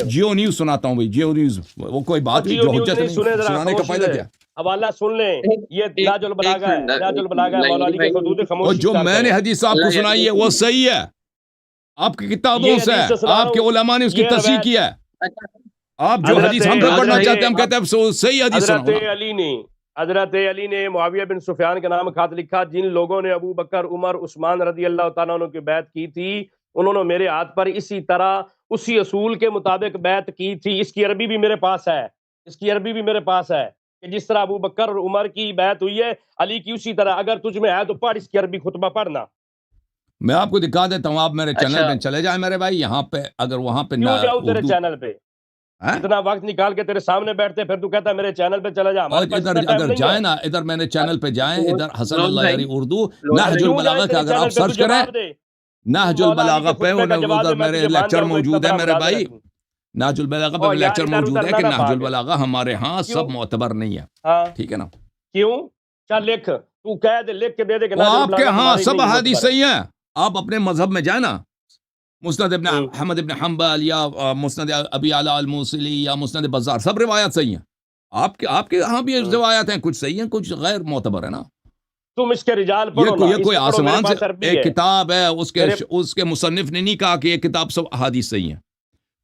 جیو نیوز سناتا ہوں بھائی، جیو نیوز، وہ کوئی بات نہیں، جو حجت نہیں سنانے کا فائدہ کیا؟ حوالہ سن لیں، یہ نہج البلاغہ ہے، نہج البلاغہ ہے مولا علی کے خطوط خاموشی۔ اور جو میں نے حدیث آپ کو سنائی ہے وہ صحیح ہے، آپ کی کتابوں سے، آپ کے علماء نے اس کی تصحیح کیا ہے۔ آپ جو حدیث ہم سے پڑھنا چاہتے ہیں ہم کہتے ہیں صحیح حدیث سناؤ۔ حضرت علی نے معاویہ بن سفیان کے نام خط لکھا، جن لوگوں نے ابو بکر، عمر، عثمان رضی اللہ تعالیٰ عنہ کی بیعت کی تھی انہوں نے میرے ہاتھ پر اسی طرح اسی اصول کے مطابق بیعت کی تھی۔ اس کی عربی بھی میرے پاس ہے، اس کی عربی بھی میرے پاس ہے کہ جس طرح ابو بکر اور عمر کی بیعت ہوئی ہے علی کی اسی طرح، اگر تجھ میں ہے تو پڑھ اس کی عربی خطبہ پڑھنا۔ میں آپ کو دکھا دیتا ہوں، آپ میرے چینل پہ چلے جائیں میرے بھائی، یہاں پہ اگر وہاں پہ کیوں جاؤں تیرے چینل پہ؟ اتنا وقت نکال کے تیرے سامنے بیٹھتے پھر تو کہتا ہے میرے چینل پہ چلا جا۔ ادھر جائیں نا، ادھر میرے چینل پہ جائیں، ادھر حسن اللہ یاری اردو نہج البلاغہ کا اگر آپ سرچ کریں، نہج البلاغہ پہ ادھر میرے لیکچر موجود ہے میرے بھائی، نہج البلاغہ پہ لیکچر موجود ہے کہ نہج البلاغہ ہمارے ہاں سب معتبر نہیں ہے، ٹھیک ہے نا؟ کیوں؟ چل لکھ، تو کہہ دے، لکھ کے دے دے کہ آپ کے ہاں سب احادیث صحیح ہیں، آپ اپنے مذہب میں جائیں نا، مسند ابن احمد ابن حنبل یا مسند ابی اعلی الموصلی یا مسند بزار، سب روایات صحیح ہیں۔ آپ کے ہاں بھی روایات ہیں، کچھ صحیح ہیں کچھ غیر معتبر ہے نا۔ تم اس کے رجال پڑھو نا، یہ کوئی آسمان سے ایک کتاب ہے، اس کے مصنف نے نہیں کہا کہ یہ کتاب سب احادیث صحیح ہیں،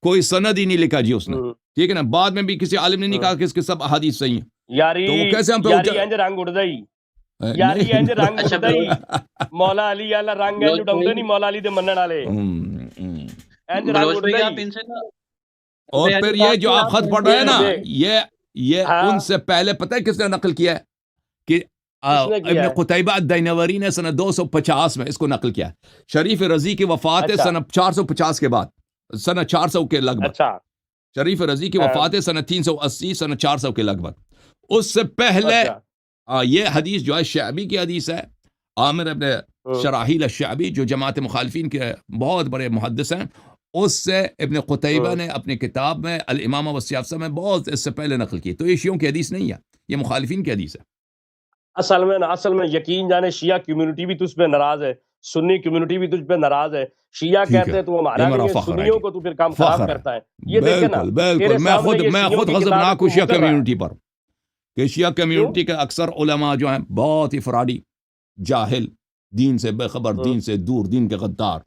کوئی سند ہی نہیں لکھا جی اس نے، ٹھیک ہے نا؟ بعد میں بھی کسی عالم نے نہیں کہا کہ اس کے سب احادیث صحیح ہیں، یاری تو وہ کیسے ہم پہ انج رنگ اڑ گئی، یاری انج رنگ اڑ گئی، مولا علی والا رنگ انج اڑاؤندے نہیں مولا علی دے منن والے۔ اور پھر یہ جو آپ خط پڑھ رہے ہیں نا، یہ ان سے پہلے پتہ ہے کس نے نقل کیا ہے؟ کہ ابن قتیبہ الدینوری نے سنہ 250 میں اس کو نقل کیا ہے۔ شریف رضی کی وفات ہے سنہ 450 کے بعد، سنہ 400 کے لگ بھگ، شریف رضی کی وفات ہے سنہ 380، سنہ 400 کے لگ بھگ۔ اس سے پہلے یہ حدیث جو ہے شعبی کی حدیث ہے، عامر ابن شراحیل الشعبی جو جماعت مخالفین کے بہت بڑے محدث ہیں، اس سے ابن قتیبہ نے اپنی کتاب میں الامامہ والسیاسہ میں بہت اس سے پہلے نقل کی، تو یہ شیعوں کی حدیث نہیں ہے، یہ مخالفین کی حدیث ہے۔ اصل میں یقین جانے شیعہ کمیونٹی بھی تجھ پہ ناراض ہے، سنی کمیونٹی بھی تجھ پہ ناراض ہے، شیعہ کہتے ہیں تو ہمارا نہیں ہے، سنیوں کو تو پھر کام خراب کرتا ہے۔ یہ دیکھیں نا، بالکل میں خود غضبناک ہوں شیعہ کمیونٹی پر، کہ شیعہ کمیونٹی کے اکثر علماء جو ہیں بہت ہی فراڈی، جاہل، دین سے بے خبر، دین سے دور، دین کے غدار،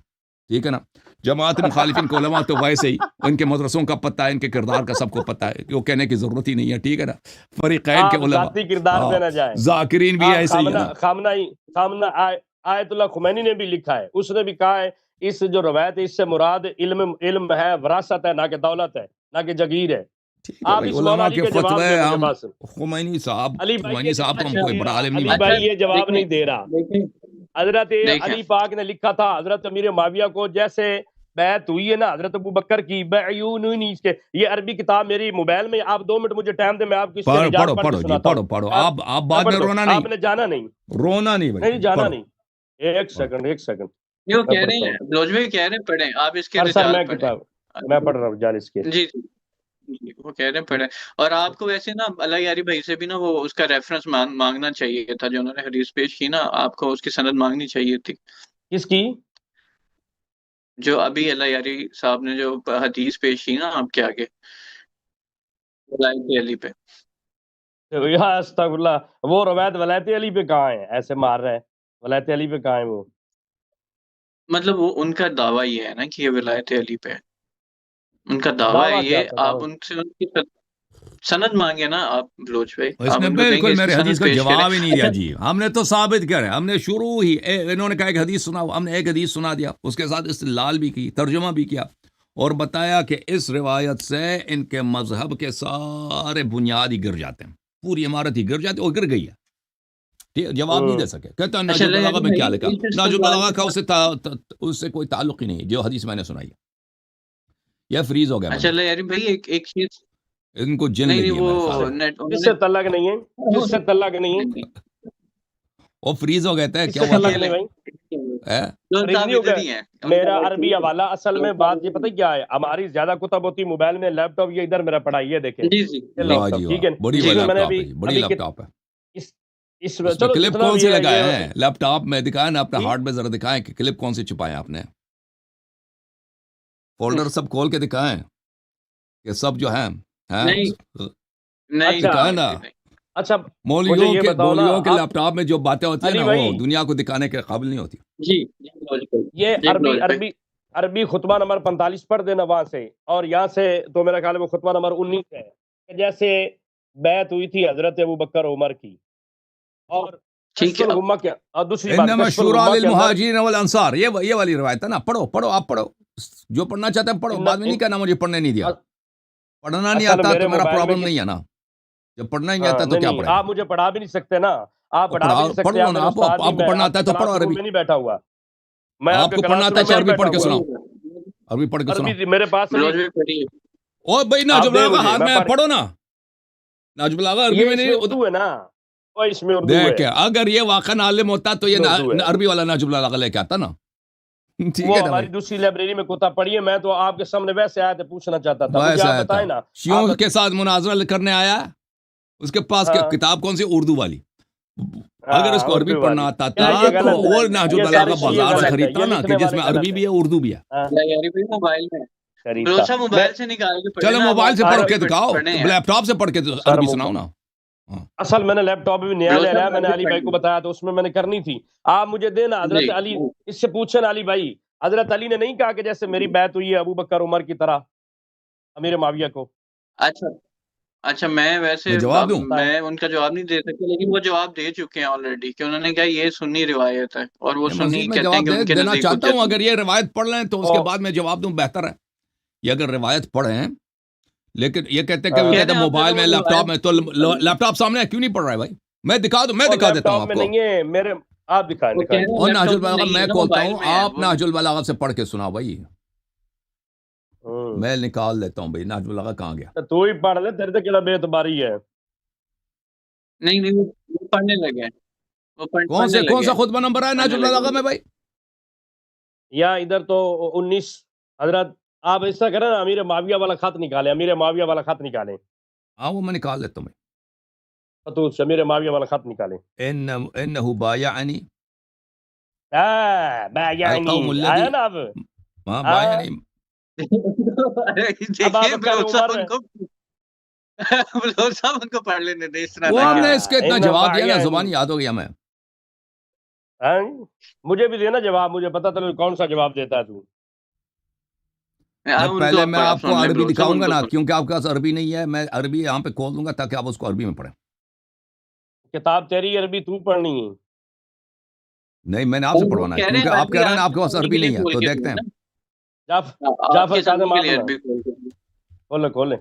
ٹھیک ہے نا؟ جماعت مخالفین کے علماء تو ویسے ہی، ان کے مدرسوں کا پتہ ہے، ان کے کردار کا سب کو پتہ ہے، کہ وہ کہنے کی ضرورت ہی نہیں ہے، ٹھیک ہے نا؟ فریقین کے علماء ذاکرین بھی ایسے ہی ہیں۔ خامنہ آیت اللہ خمینی نے بھی لکھا ہے، اس نے بھی کہا ہے اس جو روایت ہے اس سے مراد علم ہے، وراثت ہے، نہ کہ دولت ہے، نہ کہ جگیر ہے۔ آپ اس مولا علی کے جواب دیں مجھے بس۔ خمینی صاحب تو ہم کوئی بڑا عالم نہیں علی بھائی یہ جواب نہیں دے رہا۔ حضرت علی پاک نے لکھا تھا حضرت امیر معاویہ کو، جیسے بیعت ہوئی ہے نا حضرت ابو بکر کی، بیعونی، اس کے یہ عربی کتاب میری موبائل میں، آپ 2 منٹ مجھے ٹائم دیں، میں آپ کی اس کے رجال پڑھ کے سناتا ہوں۔ پڑھو آپ بعد میں رونا نہیں، آپ نے جانا نہیں، رونا نہیں جانا نہیں۔ ایک سیکنڈ یہ کہہ رہے ہیں بلوچ کہہ رہے ہیں پڑھیں آپ اس کے رجال پڑھیں۔ میں پڑھ رہا ہوں جالس کے، جی وہ کہہ رہے ہیں پڑھیں۔ اور آپ کو ویسے نا اللہ یاری بھائی سے بھی نا وہ اس کا ریفرنس مانگنا چاہیے تھا، جو انہوں نے حدیث پیش کی نا، آپ کو اس کی سند مانگنی چاہیے تھی۔ کس کی؟ جو ابھی اللہ یاری صاحب نے جو حدیث پیش کی نا آپ کے آگے ولایت علی پہ، یا استغفر اللہ، وہ روایت ولایت علی پہ کہاں ہے؟ ایسے مار رہے ہیں، ولایت علی پہ کہاں ہے وہ؟ مطلب وہ ان کا دعویٰ یہ ہے نا کہ یہ ولایت علی پہ ہے، ان کا دعویٰ ہے دعویٰ کیا یہ، تھا؟ آپ ان سے ان کی سند مانگے نا آپ بلوچ بھائی، اس آپ نے ان کو کہیں بالکل کہ اس کی میرے حدیث سند کا پیش کریں۔ جواب ہی نہیں دیا اچھا جی. ہم نے تو ثابت کرے، ہم نے شروع ہی انہوں نے کہا ایک حدیث سنا، ہم نے ایک حدیث سنا دیا، اس کے ساتھ استدلال بھی کی، ترجمہ بھی کیا، اور بتایا کہ اس روایت سے ان کے مذہب کے سارے بنیاد ہی گر جاتے ہیں، پوری عمارت ہی گر جاتی ہے، اور گر گئی ہے. ٹھیک ہے، جواب نہیں دے سکے. کہتا ہے اچھا ناج البلاغہ میں کیا لکھا؟ اس ناج سوال البلاغہ کے کا بعد اس سے کوئی تعلق ہی نہیں، جو حدیث میں نے سنائی ہے. یہ فریز ہو گیا اچھا بندہ، اللہ یاری بھائی ایک چیز، ان کو جن نہیں لگی نہیں ہے میرے خیال وہ ہے، نیٹ انہوں کس نے سے تعلق نہیں ہے؟ کس سے تعلق نہیں ہے؟ نہیں، وہ فریز ہو گیا تھا. کس کیا سے ہوا تھا؟ تعلق نہیں بھائی؟ اے؟ بلوچ فریز صاحب نہیں ہو ادھر گیا، ہی ہیں، ان میرا کا عربی حوالہ اصل میں بات یہ پتہ کیا ہے، ہماری زیادہ کتب ہوتی موبائل میں، لیپ ٹاپ یہ ادھر میرا پڑا ہے، یہ دیکھیں جی جی یہ جی واہ لیپ جی ٹاپ، واہ، ٹھیک ہے، بڑی جی واہ اس میں لیپ میں نے ٹاپ ہے ابھی جی، بڑی ابھی لیپ ٹاپ ہے. اس اس میں چلو کلپ جتنا کون بھی سے ہے لگائے یہ ہیں؟ لیپ ٹاپ میں دکھائیں نا اپنا جی؟ ہارڈ میں ذرا دکھائیں کہ کلپ کون سے چھپائے آپ نے. فولڈر سب کھول کے دکھائیں کہ سب جو ہیں نہیں نہیں اچھا دکھائیں نہیں نا. ابھی نہیں، اچھا مجھے یہ بتاؤ نا مولویوں کے آپ، لیپ ٹاپ میں جو باتیں ہوتی ہیں علی نا وہ بھائی، دنیا کو دکھانے کے قابل نہیں ہوتی. جی جی بلوچ بھائی، یہ جی عربی بلوچ بھائی، عربی عربی خطبہ نمبر 45 پڑھ دینا وہاں سے، اور یہاں سے تو میرا خیال ہے وہ خطبہ نمبر 19 ہے کہ جیسے بیعت ہوئی تھی حضرت ابوبکر عمر کی، اور ٹھیک کشف ہے اب الغمہ کے، اور دوسری بات انما کشف شورا الغمہ کے اندر للمہاجرین والانصار، یہ والی روایت ہے نا. پڑھو آپ پڑھو، جو پڑھنا چاہتے ہیں پڑھو، بعد میں نہیں کہنا مجھے پڑھنے نہیں دیا. پڑھنا نہیں اصل آتا میرے تو میرا موبائل میں پرابلم نہیں ہے نا. جب پڑھنا ہی نہیں آتا ہاں تو نہیں کیا نہیں، پڑھیں گے؟ آپ مجھے پڑھا بھی نہیں سکتے نا، آپ اور پڑھا بھی نہیں پڑھ سکتے، لو آپ نا. میرے استاد آپ نہیں، کو میں پڑھنا آپ آتا کے ہے تو کلاس پڑھو روم عربی. میں نہیں بیٹھا ہوا، میں آپ آپ کے کو پڑھنا کلاس آتا ہے روم میں اچھا نہیں عربی بیٹھا پڑھ کے ہوا، سناؤ، عربی پڑھ کے سناؤ. عربی میرے پاس ابھی، بلوچ بھائی پڑھیے، او بھائی ناج آپ دیں البلاغہ مجھے ہاتھ میں میں پڑھ، پڑھو نا. ناج البلاغہ عربی یہ میں اس میں نہیں. اردو ہے نا، اور اس میں اردو ہے، دیکھ اگر یہ واقعا عالم ہوتا تو اس میں یہ اردو ہے، عربی والا ناج البلاغہ لے کے آتا نا. ٹھیک وہ ہے نا ہماری بھائی، دوسری لائبریری میں کتاب پڑھی ہے، میں تو آپ کے سامنے ویسے آیا تھا پوچھنا چاہتا تھا، مجھے ویسا آپ آیا تھا. بتائیں نا، آپ شیعوں کے ساتھ مناظرہ کرنے آیا، اس کے پاس ہاں کتاب کون سی؟ اردو والی. اگر اس ہاں کو عربی اردو پڑھنا والی، آتا کیا تھا یہ تو غلط ہے؟ وہ نہج یہ سارے البلاغہ شیعہ بازار سے غلط ہے، خریدتا یہ نا کہ لکھنے جس والے میں عربی غلط بھی ہے اردو بھی ہے. ہاں اللہ یاری بھائی موبائل میں، خریدتا بلوچ صاحب میں، موبائل سے نکال کے پڑھے چلو نا، اب موبائل سے آپ پڑھ عربی کے دکھاؤ، پڑھنے ہیں لیپ ٹاپ سے پڑھ کے سر عربی سناؤ نا. ہاں. اصل میں نے لیپ ٹاپ بھی نیا بلوچ لے صاحب لایا، میں نے عربی علی بھائی کو پڑھنی بتایا تو اس میں نے کرنی تھی، آپ مجھے دینا. ہے، حضرت علی، جی اس سے پوچھنا علی بھائی، حضرت علی نے نہیں کہا کہ جیسے میری بیعت ہوئی ہے ابو بکر عمر کی طرح امیر معاویہ کو؟ اچھا اچھا، میں ویسے میں جواب اب دوں؟ بتائیں. میں ان کا جواب نہیں دے سکتا، لیکن وہ جواب دے چکے ہیں آلریڈی، کہ انہوں نے کہا یہ سنی روایت ہے، اور وہ یہ سنی مزید میں کہتے ہیں جواب کہ ان کے دینا نزدیک چاہتا ہوں. حجت اگر نہیں یہ روایت پڑھ لیں تو اس او کے بعد میں جواب دوں، بہتر ہے. یہ اگر روایت پڑھیں، لیکن یہ کہتے ہیں کہ وہ کہہ کہتے رہے ہیں ہیں آپ موبائل ذرا وہ میں لیپ ٹاپ روایت میں، تو لیپ ٹاپ سامنے ہے، کیوں نہیں پڑھ رہا ہے بھائی؟ میں دکھا دوں، میں وہ دکھا لیپ دیتا ہوں ٹاپ آپ میں کو. نہیں ہے میرے، آپ دکھائیں وہ کہہ دکھائیں. رہے ہیں اور لیپ ناج ٹاپ میں البلاغہ نہیں میں ہے نا، کھولتا موبائل ہوں، میں ہے آپ وہ. ناج البلاغہ سے پڑھ کے سنا بھائی. ہوں. میں نکال لیتا ہوں بھائی، ناج البلاغہ کہاں گیا. تو ہی پڑھ لے، تیرے تو کیڑا بے اعتباری ہے. نہیں نہیں، وہ پڑھنے لگے ہیں، وہ پڑھنے کون لگے سا ہیں، خطبہ نمبر ہے ناج پڑھنے لگے البلاغہ میں ہیں. بھائی؟ یا ادھر تو 19، حضرت آپ ایسا کریں نا، امیر معاویہ والا خط نکالیں، امیر معاویہ والا خط نکالیں، ہاں وہ میں نکال لیتا ہوں بھائی. فتوح سے امیر معاویہ والا خط نکالیں. انه بايعني القوم بیانی آیا الذي نا اب، ما ہاں بايعني. اب آپ دیکھیے کل بلوچ عمر صاحب ان کو بلوچ صاحب ان کو پڑھ لینے دیں اس طرح وہ نہ ہم کریں. نے اس کے اتنا ان جواب دیا نا، بیانی، زبانی یاد ہو گیا میں. مجھے بھی دینا جواب، مجھے پتا چلے کون سا جواب دیتا ہے تو. اب ان کو پہلے میں آپ کو سن لیں عربی بلوچ صاحب، دکھاؤں ان گا کو نا، سن. کیونکہ آپ کے پاس عربی نہیں ہے. میں عربی یہاں پہ کھول دوں گا تاکہ آپ اس کو عربی میں پڑھیں. کتاب تیری عربی تو پڑھنی ہے. نہیں، میں نے آپ سے وہ پڑھوانا ہے، کہہ رہے کیونکہ ہیں آپ کہہ عربی رہے ہیں نا آپ آپ کے پاس کے عربی لیے نہیں ہے، کھول تو کے دیکھتے دیں ہیں. نا، آپ جعفر کے کاظم سامنے کے لیے آزم ہے، عربی کھول کے دیں. کھولے کھولے.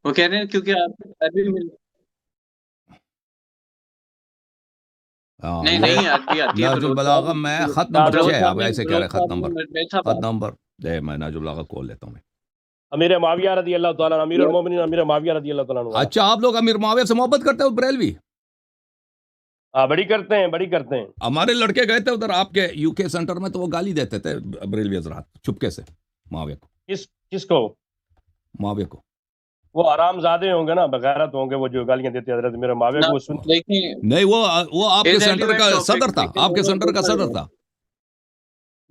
وہ کہہ رہے ہیں کیونکہ آپ عربی میں ہاں نہیں یہ نہیں عربی آتی ہے ناج بلوچ البلاغہ میں صاحب. خط نمبر کاظم، بلوچ 6 صاحب آپ نے ایسے کہہ رہے بلوچ ہیں، خط صاحب نمبر، نے میرے صاحب خط نمبر دے. میں ناج البلاغہ کھول لیتا ہوں میں. امیر معاویہ رضی اللہ تعالیٰ عنہ، امیر المومنین امیر معاویہ رضی اللہ تعالیٰ عنہ والا. اچھا آپ لوگ امیر معاویہ سے محبت کرتے ہو بریلوی؟ ہاں بڑی کرتے ہیں، بڑی کرتے ہیں. ہمارے لڑکے گئے تھے ادھر آپ کے یو کے سینٹر میں، تو وہ گالی دیتے تھے بریلوی حضرات چپکے سے معاویہ کو. کس کو؟ معاویہ کو. وہ حرام زادے ہوں گے نا، بغیرت ہوں گے وہ جو گالیاں دیتے حضرت میرے معاویہ نہ کو. اس دیکھیں، نہیں، وہ آپ کے ریلیونٹ سینٹر کا ٹاپک صدر تھا، دیکھیں، آپ کے دونوں سینٹر کا دونوں صدر ہیں. تھا.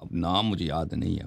اب نام مجھے یاد نہیں ہے.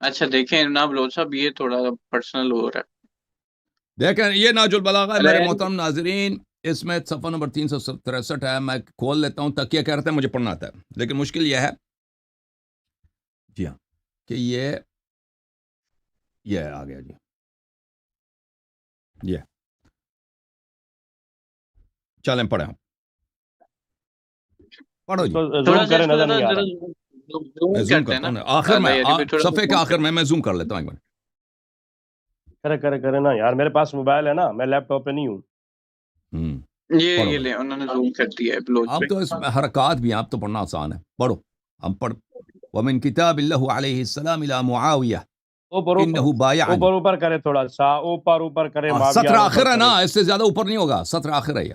اچھا دیکھیں نا بلوچ صاحب یہ تھوڑا پرسنل ہو رہا ہے. دیکھیں یہ ناج البلاغہ ہے میرے اللہ محترم ناظرین، اس میں صفحہ نمبر 363 ہے. میں کھول لیتا ہوں، تکیہ کہہ رہتے ہیں مجھے پڑھنا آتا ہے، لیکن مشکل یہ ہے جی ہاں کہ یہ آ گیا جی. یہ چلیں پڑھیں، ہم پڑھو جی. تو تھوڑا زوم سا کرے اس کو نظر نہیں آ ذرا رہا. میں زوم زوم کرتے ہیں کرتا نا ہوں آخر میں، اللہ یاری تھوڑا صفحے کے zoom آخر میں زوم کر لیتا ہوں ایک بار. کرے نا یار، میرے پاس موبائل ہے نا، میں لیپ ٹاپ پہ نہیں ہوں. یہ پڑھو یہ بھائی. لیں انہوں نے زوم کر دیا ہے بلوچ اب پہ. تو اس میں حرکات بھی ہیں، اب تو پڑھنا آسان ہے. پڑھو، ہم پڑھ. ومن کتاب اللہ علیہ السلام الى معاویہ انہو بایعنی. اوپر کرے تھوڑا سا، اوپر کرے. سطر آخر ہے نا، اس سے زیادہ اوپر نہیں ہوگا، سطر آخر ہے.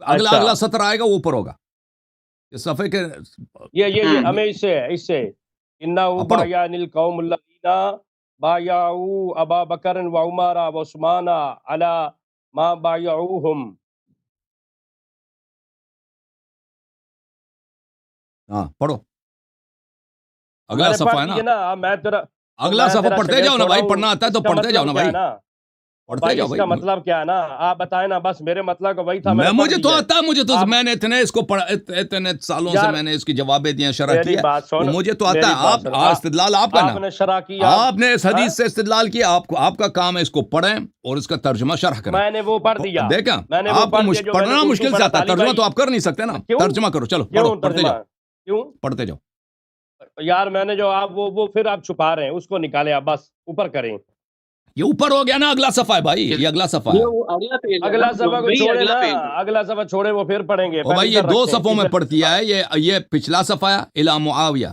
اگلا سطر آئے گا وہ اوپر ہوگا. اس صفحے کے یہ ہمیں اس سے انہو بایعن القوم الذین بایعوا ابا بکر و عمر و عثمان علی ما بایعوہم. ہاں پڑھو، اگلا صفحہ ہے نا. میں تیرا اگلا صفحہ پڑھتے جاؤ نا بھائی، پڑھنا آتا ہے تو پڑھتے جاؤ نا بھائی، پڑھتے جاؤ اس کا بھائی. مطلب کیا ہے نا، آپ بتائیں نا. بس میرے مطلب کا وہی تھا. مجھے تو آتا ہے، مجھے تو میں نے اتنے اس کو پڑھا، اتنے سالوں سے میں نے اس کی جوابیں دیے، شرح کی ہے، مجھے تو آتا ہے. آپ استدلال آپ کا نا، آپ نے شرح کیا، آپ نے اس حدیث سے استدلال کیا. آپ کا کام ہے اس کو پڑھیں اور اس کا ترجمہ شرح کریں. میں نے وہ پڑھ دیا. دیکھیں آپ کو پڑھنا مشکل سے آتا ہے، ترجمہ تو آپ کر نہیں سکتے نا. ترجمہ کرو، چلو پڑھو، پڑھتے جاؤ. کیوں پڑھتے جاؤ یار؟ میں نے جو آپ وہ پھر آپ چھپا رہے ہیں، اس کو نکالیں آپ، بس اوپر کریں. یہ اوپر ہو گیا نا، اگلا صفحہ ہے بھائی، یہ اگلا صفحہ ہے. اگلا صفحہ کو چھوڑے نا، اگلا صفحہ چھوڑے، وہ پھر پڑھیں گے. او بھائی یہ دو صفحوں میں پڑھتی ہے. یہ پچھلا صفحہ ہے الی معاویہ.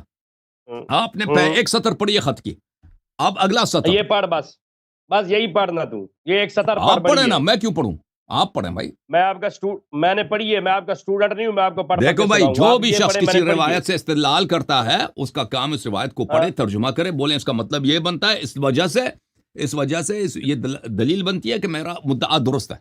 آپ نے ایک سطر پڑھی ہے خط کی، اب اگلا سطر یہ پڑھ. بس یہی پڑھنا. تو یہ ایک سطر آپ پڑھیں نا، میں کیوں پڑھوں؟ آپ پڑھیں بھائی. میں نے پڑھی ہے، میں آپ کا اسٹوڈنٹ نہیں ہوں. میں آپ کو پڑھ دیکھو بھائی، جو بھی شخص کسی روایت سے استدلال کرتا ہے، اس کا کام اس روایت کو پڑھے، ترجمہ کرے، بولیں اس کا مطلب یہ بنتا ہے. اس وجہ سے یہ دلیل بنتی ہے کہ میرا مدعا درست ہے.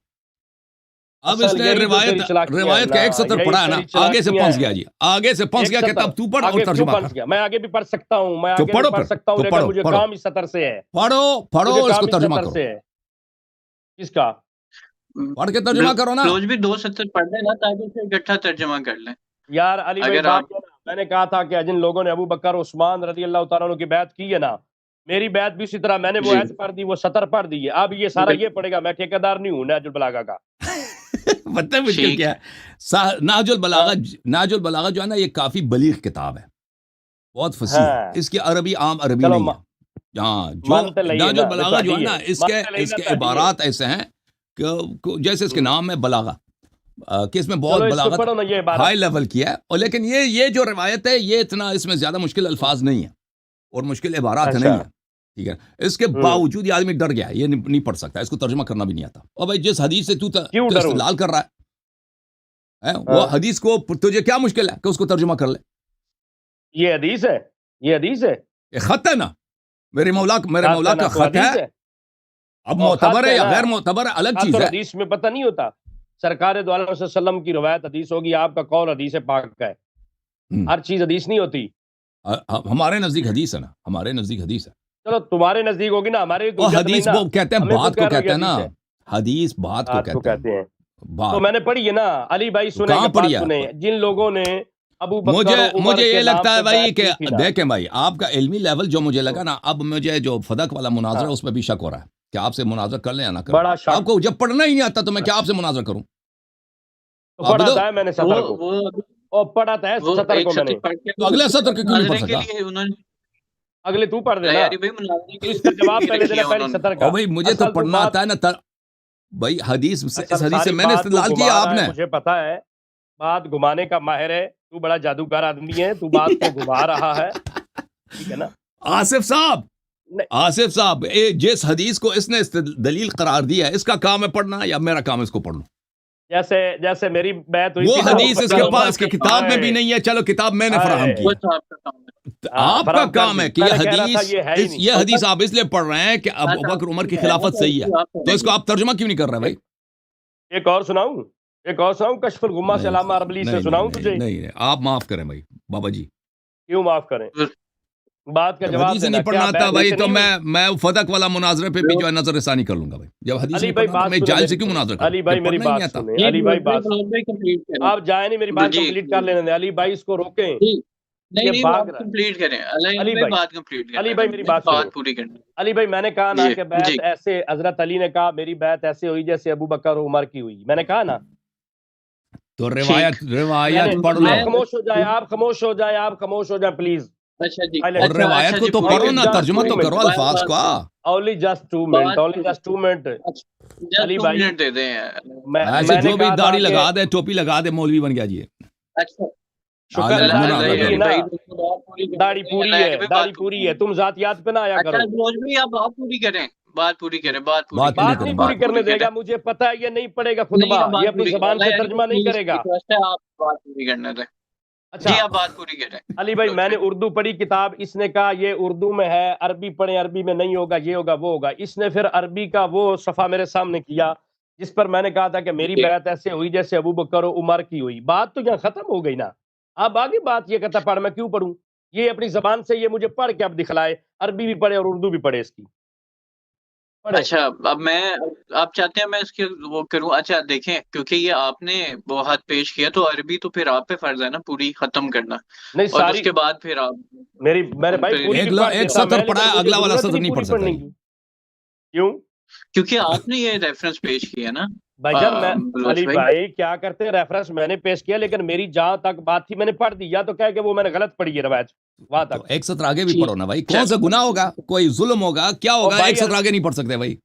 اب اس نے روایت کا ایک سطر پڑھا ہے نا، آگے سے پھنس گیا جی، آگے سے پھنس گیا. کہتا اب تو پڑھ اور ترجمہ کر. میں آگے بھی پڑھ سکتا ہوں، میں آگے بھی پڑھ سکتا ہوں، لیکن مجھے کام اس سطر سے ہے. پڑھو اس کو ترجمہ کرو. کس کا؟ پڑھ کے ترجمہ کرو نا. روز بھی 2 سطر پڑھ لیں نا، تاکہ اسے اکٹھا ترجمہ کر لیں. یار علی بھائی، میں نے کہا تھا کہ جن لوگوں نے ابو بکر عثمان رضی اللہ تعالیٰ عنہ کی بیعت کی ہے نا، میری بیعت بھی اسی طرح. میں نے وہ ایت پڑھ دی، وہ سطر پڑھ دی ہے. اب یہ سارا یہ پڑھے گا. میں ٹھیکیدار نہیں ہوں نہج البلاغہ کا. مطلب مشکل کیا ہے؟ نہج البلاغہ جو ہے نا، یہ کافی بلیغ کتاب ہے، بہت فصیح ہے. اس کی عربی عام عربی نہیں ہے. ہاں، جو نہج البلاغہ جو ہے نا، اس کے عبارات ایسے ہیں کہ جیسے اس کے نام میں بلاغہ، کہ اس میں بہت بلاغت ہائی لیول کیا ہے. اور لیکن یہ جو روایت ہے، یہ اتنا اس میں زیادہ مشکل الفاظ نہیں ہے اور مشکل عبارات نہیں ہے. ٹھیک ہے، اس کے باوجود یہ آدمی ڈر گیا، یہ نہیں پڑھ سکتا، اس کو ترجمہ کرنا بھی نہیں آتا. اور بھائی جس حدیث سے تو استدلال کر رہا ہے، وہ حدیث کو تجھے کیا مشکل ہے کہ اس کو ترجمہ کر لے؟ یہ حدیث ہے، یہ خط ہے نا، میرے مولا کا خط ہے. اب معتبر ہے یا غیر معتبر ہے الگ چیز ہے. حدیث میں پتہ نہیں ہوتا. سرکار دو عالم صلی اللہ علیہ وسلم کی روایت حدیث ہوگی، آپ کا قول حدیث پاک کا ہے. ہر چیز حدیث نہیں ہوتی. ہمارے نزدیک حدیث ہے نا، ہمارے نزدیک حدیث ہے. چلو تمہارے نزدیک ہوگی نا، ہمارے حدیث کو کہتے ہیں، بات کو کہتے ہیں نا، حدیث بات کو کہتے ہیں. تو میں نے پڑھی ہے نا علی بھائی، سنیں جن لوگوں نے ابو بکر مجھے یہ لگتا ہے بھائی کہ دیکھیں بھائی، آپ کا علمی لیول جو مجھے لگا نا، اب مجھے جو فدق والا مناظرہ ہے اس میں بھی شک ہو رہا ہے کہ آپ سے مناظر کر لیں یا نہ کریں. آپ کو جب پڑھنا ہی نہیں آتا تو میں کیا آپ سے مناظر کروں؟ پڑھا تھا میں نے سطر کو، اور پڑھا تھا سطر کو میں نے. تو اگلے سطر کو کیوں نہیں پڑھ سکا؟ اگلے تو پڑھ دینا، اس کا جواب پہلے دینا پہلے سطر کا. بھائی مجھے تو پڑھنا آتا ہے نا بھائی. حدیث سے اس حدیث سے میں نے استدلال کیا. آپ نے، مجھے پتا ہے بات گھمانے کا ماہر ہے، تو بڑا جادوگر آدمی ہے، تو بات کو گھما رہا ہے. ٹھیک ہے نا آصف صاحب، جس حدیث کو اس نے دلیل قرار دیا ہے، اس کا کام ہے پڑھنا یا میرا کام ہے اس کو پڑھنا؟ جیسے میری بیعت ہوئی وہ تھی نا حدیث اس کے عمر پاس کے کی کتاب میں بھی نہیں ہے، چلو کتاب میں نے فراہم کی وہ ہے، صاحب کا کام ہے۔ آپ کا فراہم کر کام دی۔ ہے کہ میں یہ نے کہہ رہا تھا حدیث یہ ہے ہی نہیں۔ یہ حدیث آپ اس لیے پڑھ رہے ہیں کہ ابو بکر عمر کی خلافت صحیح ہے، تو اس کو آپ ترجمہ کیوں نہیں کر رہے بھائی؟ ایک اور سناؤں کشف الغمہ سے علامہ عربلی سے سناؤں تجھے؟ نہیں، آپ معاف کریں بھائی بابا جی، کیوں معاف کریں؟ بات کا جب جواب حدیث دینا، نہیں پڑھنا کیا آتا بیعت بھائی سے تو نہیں ہوئی؟ میں فتق والا مناظرے پہ بھی جو ہے نظر ثانی کر لوں گا بھائی، جب حدیث علی نہیں بھائی پڑھنا بات میں سنیں جاہل سے میری، کیوں مناظرہ کروں؟ علی بھائی جب میری پڑھنا ہی نہیں بات آتا۔ سنیں، علی بھائی بات کمپلیٹ کریں۔ آپ جائیں نہیں، میری بات جی کمپلیٹ کر لینے دیں، علی بھائی اس کو روکیں، نہیں یہ نہیں بھاگ بات رہا ہے۔ کمپلیٹ کریں، علی علی بھائی، بات کمپلیٹ علی کریں، بھائی میری بات سنیں، بات پوری کریں۔ علی بھائی میں نے کہا نا جی کہ جی بیعت ایسے، حضرت علی نے کہا میری بیعت ایسے ہوئی جیسے ابو بکر و عمر کی ہوئی، میں نے کہا نا، تو ٹھیک۔ روایت پڑھ لو، آپ خاموش ہو جائے، آپ خاموش ہو جائے، آپ خاموش ہو جائے پلیز۔ اچھا جی، اور اچھا روایت کو جی، تو پڑھو نا، just ترجمہ 2 تو کرو منٹ، الفاظ کا۔ only just 2 منٹ، only just 2 منٹ۔ جسٹ علی 2 بھائی منٹ دے دیں۔ ایسے میں نے جو بھی کہا تھا داڑھی کہ لگا دے، ٹوپی لگا دے، مولوی بن گیا جی۔ اچھا شکر ہے اللہ داڑھی اللہ پوری ہے اللہ نا، داڑھی پوری ہے، داڑھی پوری ہے، تم ذاتیات پہ نہ آیا اچھا کرو۔ بلوچ بھائی آپ بات پوری کریں، بات پوری کریں، بات پوری بات کریں، نہیں بات پوری کرنے دے گا، مجھے پتا ہے یہ نہیں پڑھے گا خطبہ، نہیں آپ یہ بات اپنی پوری کریں، زبان سے اللہ ترجمہ نہیں کرے گا۔ ریکویسٹ ہے آپ بات پوری کرنے دیں۔ اچھا جی آپ بات پوری کریں۔ علی بھائی، میں نے اردو پڑھی کتاب، اس نے کہا یہ اردو میں ہے، عربی پڑھیں، عربی میں نہیں ہوگا، یہ ہوگا وہ ہوگا، اس نے پھر عربی کا وہ صفحہ میرے سامنے کیا جس پر میں نے کہا تھا کہ میری بیعت ایسے ہوئی جیسے ابو بکر و عمر کی ہوئی۔ بات تو یہاں ختم ہو گئی نا، اب آگے بات یہ کہتا پڑھ، میں کیوں پڑھوں؟ یہ اپنی زبان سے یہ مجھے پڑھ کے اب دکھلائے، عربی بھی پڑھے اور اردو بھی پڑھے، اس کی پڑھے۔ اچھا اب میں، آپ چاہتے ہیں میں اس کے وہ کروں؟ اچھا دیکھیں، کیونکہ یہ آپ نے وہ حد پیش کیا تو عربی تو پھر آپ پہ فرض ہے نا پوری ختم کرنا، نہیں اور اس ساری کے بعد پھر آپ میں نے بھائی پوری بھی پڑھ ایک دیتا سطر میں، پڑھا لیکن ہے، مجھے اگلا والا ضرورت سطر نہیں پوری پڑھ سکتا پڑھنے جی۔ کی۔ کیوں کیونکہ آپ نے یہ ریفرنس پیش کیا نا بھائی جان؟ میں بلوچ علی بھائی کیا کرتے ہیں، ریفرنس میں نے پیش کیا، لیکن میری جہاں تک بات تھی میں نے پڑھ دی، یا تو کہہ کہ وہ میں نے غلط پڑھی ہے روایت وہاں تو تک۔ ایک سطر آگے بھی ٹھیک، پڑھو نا بھائی، کون سا گناہ ہوگا، کوئی ظلم ہوگا، کیا اور ہوگا، بھائی ایک سطر آگے نہیں پڑھ سکتے بھائی؟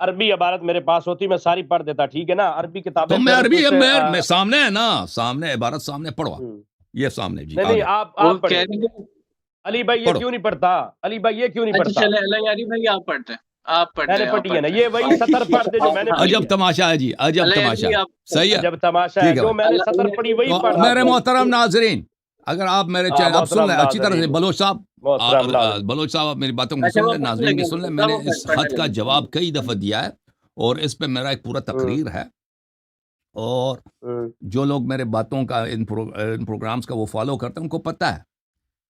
عربی عبارت میرے پاس ہوتی میں ساری پڑھ دیتا، ٹھیک ہے نا؟ عربی کتابیں تو میں پھر عربی کچھ میں سامنے ہے نا، سامنے عبارت سامنے پڑھو، یہ سامنے جی نہیں آگے آپ وہ پڑھیں۔ کہہ رہے ہیں۔ علی بھائی یہ پڑھو۔ کیوں نہیں پڑھتا؟ علی بھائی یہ کیوں نہیں اچھا پڑھتا؟ چلے اللہ یاری بھائی آپ پڑھتے ہیں، آپ میں پڑھتے نے ہیں، آپ پڑھی ہے نا، پڑھتے یہ ہیں۔ وہی سطر پڑھ دے جو میں نے پڑھی عجب ہے۔ تماشا ہے جی، عجب اللہ یاری تماشا بھائی ہے، آپ صحیح ہے، جب تماشا ہے ٹھیک ہے جو بھائی۔ میں نے سطر پڑھی وہی تو پڑھ رہا میرے ہوں۔ محترم ناظرین، اگر آپ میرے چینل اب سن لیں محترم اچھی طرح سے، ناظرین، بلوچ صاحب محترم ناظرین، بلوچ صاحب آپ میری باتوں کو اچھا سن وہ لیں، پڑھنے ناظرین کی لگے سن لیں، میں نے وہ اس پڑھنے خط کا لگے۔ جواب کئی دفعہ دیا ہے، اور اس پہ میرا ایک پورا تقریر ہے، اور جو لوگ میرے باتوں کا ان پروگرامز کا وہ فالو کرتے ہیں ان کو پتہ ہے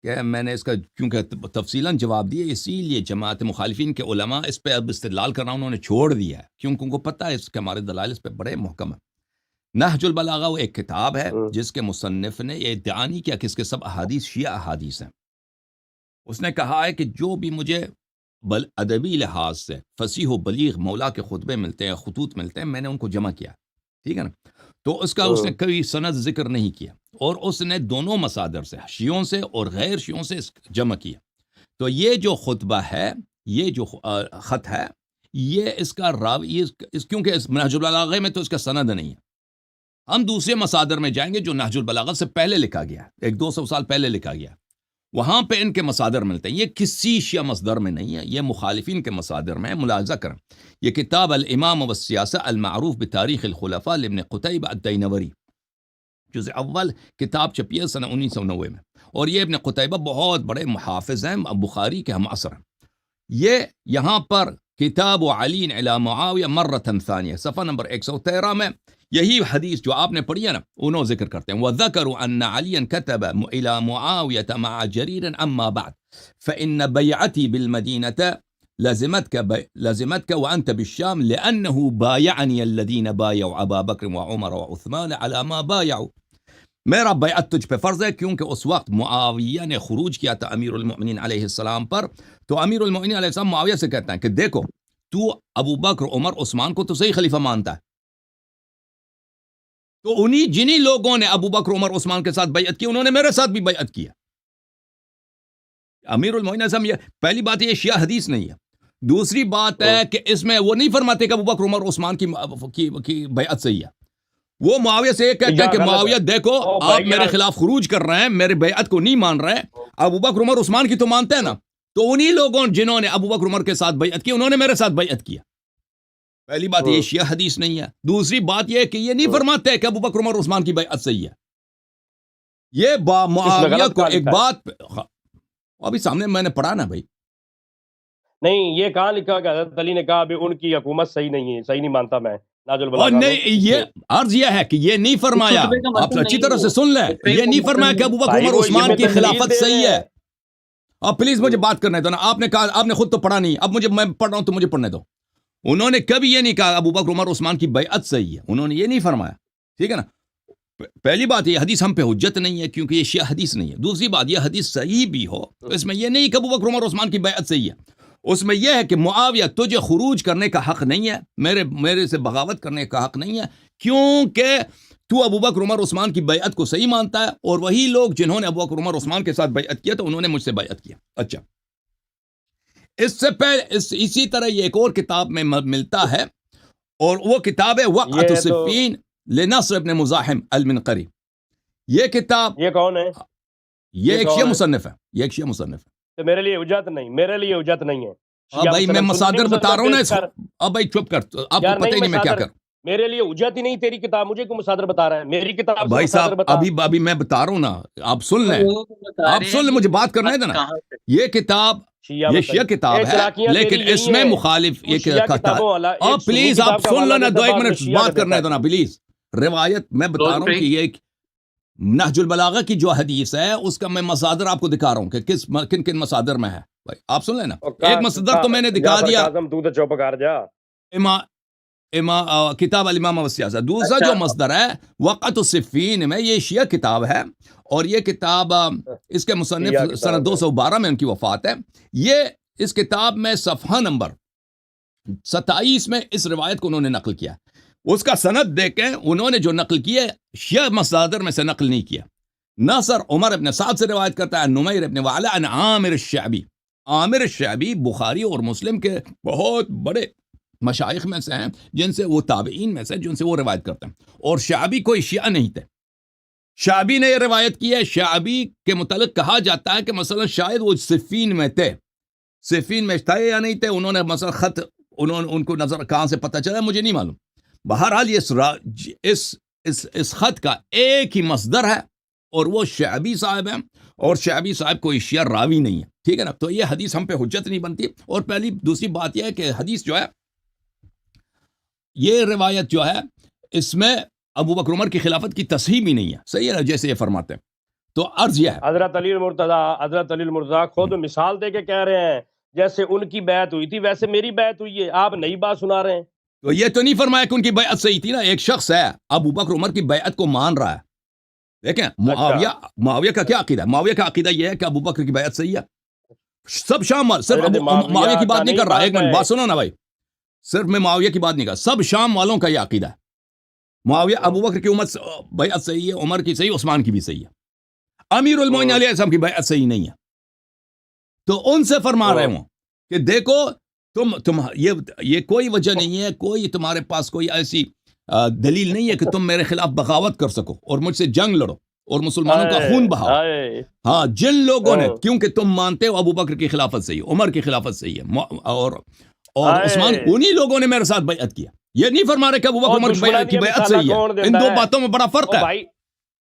کہ میں نے اس کا کیونکہ تفصیلاً جواب دیا، اسی لیے جماعت مخالفین کے علماء اس پہ اب استدلال کرنا انہوں نے چھوڑ دیا ہے، کیونکہ ان کو پتہ ہے اس کے ہمارے دلائل اس پہ بڑے محکم ہیں۔ نہج البلاغہ وہ ایک کتاب ہے جس کے مصنف نے یہ ادعا نہیں کیا کہ اس کے سب احادیث شیعہ احادیث ہیں، اس نے کہا ہے کہ جو بھی مجھے ادبی لحاظ سے فصیح و بلیغ مولا کے خطبے ملتے ہیں، خطوط ملتے ہیں، میں نے ان کو جمع کیا، ٹھیک ہے نا؟ تو اس کا اس نے کبھی سند ذکر نہیں کیا، اور اس نے دونوں مصادر سے، شیعوں سے اور غیر شیعوں سے جمع کیا۔ تو یہ جو خطبہ ہے، یہ جو خط ہے، یہ اس کا راوی کیونکہ اس نہج البلاغہ میں تو اس کا سند نہیں ہے، ہم دوسرے مصادر میں جائیں گے جو نہج البلاغہ سے پہلے لکھا گیا ہے، 100-200 سال پہلے لکھا گیا ہے، وہاں پہ ان کے مصادر ملتے ہیں، یہ کسی شیعہ مصدر میں نہیں ہے، یہ مخالفین کے مصادر میں ہے، ملاحظہ کریں۔ یہ کتاب الامام والسیاسہ المعروف بتاریخ الخلفاء لابن قتیبہ الدینوری، جزء اول، کتاب چھپی ہے سنہ 1990 میں، اور یہ ابن قتیبہ بہت بڑے محافظ ہیں، بخاری کے ہم عصر ہیں۔ یہ یہاں پر کتاب علی علی معاویہ مرۃ ثانیہ، صفحہ نمبر 113 میں یہی حدیث جو آپ نے پڑھی ہے نا، انہوں ذکر کرتے ہیں، وَذَكَرُوا أَنَّ عَلِيًّا كَتَبَ إِلَى مُعَاوِيَةَ مَعَ جَرِيرٍ أَمَّا بَعْدْ فَإِنَّ بَيْعَتِي بِالْمَدِينَةِ لزمتك وأنت بالشام لأنه بايعني الذين بايعوا أبا بكر وعمر وعثمان على ما بايعوا۔ میرا بیعت تجھ پہ فرض ہے، کیونکہ اس وقت معاویہ نے خروج کیا تھا امیر المؤمنین علیہ السلام پر، تو امیر المؤمنین علیہ السلام معاویہ سے کہتا ہے کہ دیکھو تو ابو بکر عمر عثمان کو تو صحیح خلیفہ مانتا ہے، تو جنہی لوگوں نے ابو بکر عمر عثمان کے ساتھ بیعت کی انہوں نے میرے ساتھ بھی بیعت کیا۔ امیر المؤمنین علیہ السلام، یہ پہلی بات، یہ شیعہ حدیث نہیں ہے۔ دوسری بات ہے کہ اس میں وہ نہیں فرماتے کہ ابو بکر عمر عثمان کی بیعت صحیح ہے، وہ معاویہ سے یہ کہتے ہیں کہ معاویہ دیکھو آپ میرے خلاف خروج کر رہے ہیں، میرے بیعت کو نہیں مان رہے، ابو بکر عمر عثمان کی تو مانتے ہیں نا، تو انہی لوگوں جنہوں نے ابو بکر عمر کے ساتھ بیعت کی انہوں نے میرے ساتھ بیعت کیا۔ پہلی بات یہ شیعہ حدیث نہیں ہے. دوسری بات یہ کہ یہ نہیں فرماتے کہ ابو بکر عمر عثمان کی بیعت صحیح ہے. یہ معاویہ کو ایک بات ابھی سامنے میں نے پڑھا نا بھائی. نہیں یہ کہاں لکھا کہ حضرت علی نے کہا ان کی حکومت صحیح نہیں ہے, صحیح نہیں مانتا میں. اور نہیں, یہ عرض یہ ہے کہ یہ نہیں فرمایا, آپ اچھی طرح سے سن لیں, یہ نہیں فرمایا کہ ابو بکر عمر عثمان کی خلافت صحیح ہے. اب پلیز مجھے بات کرنے دو نا. آپ نے کہا, آپ نے خود تو پڑھا نہیں, اب میں پڑھ رہا ہوں تو مجھے پڑھنے دو. انہوں نے کبھی یہ نہیں کہا ابو بکر عمر عثمان کی بیعت صحیح ہے, انہوں نے یہ نہیں فرمایا. ٹھیک ہے نا. پہلی بات یہ حدیث ہم پہ حجت نہیں ہے کیونکہ یہ شیعہ حدیث نہیں ہے. دوسری بات یہ حدیث صحیح بھی ہو تو اس میں یہ نہیں کہ ابو بکر عمر عثمان کی بیعت صحیح ہے. اس میں یہ ہے کہ معاویہ تجھے خروج کرنے کا حق نہیں ہے, میرے سے بغاوت کرنے کا حق نہیں ہے, کیونکہ تو ابو بکر عمر عثمان کی بیعت کو صحیح مانتا ہے, اور وہی لوگ جنہوں نے ابو بکر عمر عثمان کے ساتھ بیعت کیا تو انہوں نے مجھ سے بیعت کیا. اچھا, اس سے پہلے اسی طرح یہ ایک اور کتاب میں ملتا ہے, اور وہ کتاب ہے وقعۃ الصفین لنصر ابن مزاحم المنقری. یہ کتاب, یہ کون ہے؟ یہ ایک شیعہ مصنف ہے, یہ ایک شیعہ مصنف ہے. تو میرے لیے حجت نہیں, میرے لیے حجت نہیں ہے. اب بھائی میں مصادر بتا رہا ہوں نا اس کو. اب بھائی چپ کر, آپ کو پتہ ہی نہیں میں کیا کروں. میرے لیے حجت ہی نہیں تیری کتاب, مجھے کو مصادر بتا رہا ہے. میری کتاب بھائی صاحب ابھی میں بتا رہا ہوں نا, آپ سن لیں, آپ سن لیں, مجھے بات کرنے دیں نا. یہ کتاب یہ شیعہ کتاب ہے, لیکن اس میں مخالف یہ کہتا ہے. اور پلیز آپ سن لو نا, 2 منٹ بات کرنے دو نا پلیز. روایت میں بتا رہا ہوں کہ یہ نہج البلاغہ کی جو حدیث ہے اس کا میں مصادر آپ کو دکھا رہا ہوں کہ کن مصادر میں ہے. بھائی آپ سن لینا, ایک مصدر تو میں نے دکھا دیا, تو چوپ کر جا, کتاب الامامہ والسیاسہ. دوسرا جو مصدر ہے وقعۃ الصفین میں, یہ شیعہ کتاب ہے, اور یہ کتاب اس کے مصنف سنہ 212 میں ان کی وفات ہے. یہ اس کتاب میں صفحہ نمبر 27 میں اس روایت کو انہوں نے نقل کیا. اس کا سند دیکھیں, انہوں نے جو نقل کیا شیعہ مصادر میں سے نقل نہیں کیا. ناصر عمر ابن سعد سے روایت کرتا ہے, نمیر ابن وعلا عن عامر الشعبی. عامر الشعبی بخاری اور مسلم کے بہت بڑے مشائخ میں سے ہیں, جن سے وہ تابعین میں سے جن سے وہ روایت کرتے ہیں, اور شعبی کوئی شیعہ نہیں تھے. شعبی نے یہ روایت کی ہے. شعبی کے متعلق کہا جاتا ہے کہ مثلا شاید وہ صفین میں تھے, صفین میں تھے یا نہیں تھے, انہوں نے مثلا خط ان کو نظر کہاں سے پتہ چلا مجھے نہیں معلوم. بہرحال یہ اس خط کا ایک ہی مصدر ہے, اور وہ شعبی صاحب ہیں, اور شعبی صاحب کوئی شیعہ راوی نہیں ہے. ٹھیک ہے نا. تو یہ حدیث ہم پہ حجت نہیں بنتی. اور دوسری بات یہ ہے کہ حدیث جو ہے, یہ روایت جو ہے, اس میں ابو بکر عمر کی خلافت کی تصحیح بھی نہیں ہے. صحیح ہے نا, جیسے یہ فرماتے ہیں. تو عرض یہ ہے, حضرت علی المرتضیٰ خود مثال دے کے کہہ رہے ہیں جیسے ان کی بیعت ہوئی تھی ویسے میری بیعت ہوئی ہے. آپ نئی بات سنا رہے ہیں. تو یہ تو نہیں فرمایا کہ ان کی بیعت صحیح تھی نا. ایک شخص ہے ابو بکر عمر کی بیعت کو مان رہا ہے. دیکھیں معاویہ کا کیا عقیدہ ہے. معاویہ کا عقیدہ یہ ہے کہ ابو بکر کی بیعت صحیح ہے. سب شام صرف معاویہ کی بات نہیں کر رہا, ایک منٹ بات سنو نا بھائی, صرف میں معاویہ کی بات نہیں کر, سب شام والوں کا یہ عقیدہ ہے. معاویہ ابو بکر کی بیعت صحیح ہے, عمر کی صحیح, عثمان کی بھی صحیح ہے. امیر المومنین علیہ السلام کی بیعت صحیح نہیں ہے. تو ان سے فرما رہے ہوں کہ دیکھو تم یہ کوئی وجہ نہیں ہے, کوئی تمہارے پاس کوئی ایسی دلیل نہیں ہے کہ تم میرے خلاف بغاوت کر سکو اور مجھ سے جنگ لڑو اور مسلمانوں کا خون بہاؤ. ہاں, جن لوگوں نے, کیونکہ تم مانتے ہو ابو بکر کی خلافت صحیح ہے, عمر کی خلافت صحیح ہے, اور عثمان, انہی لوگوں نے میرے ساتھ بیعت کیا. یہ نہیں فرما رہے کہ ابو بکر عمر کی بیعت صحیح ہے. ان دو باتوں میں بڑا فرق ہے.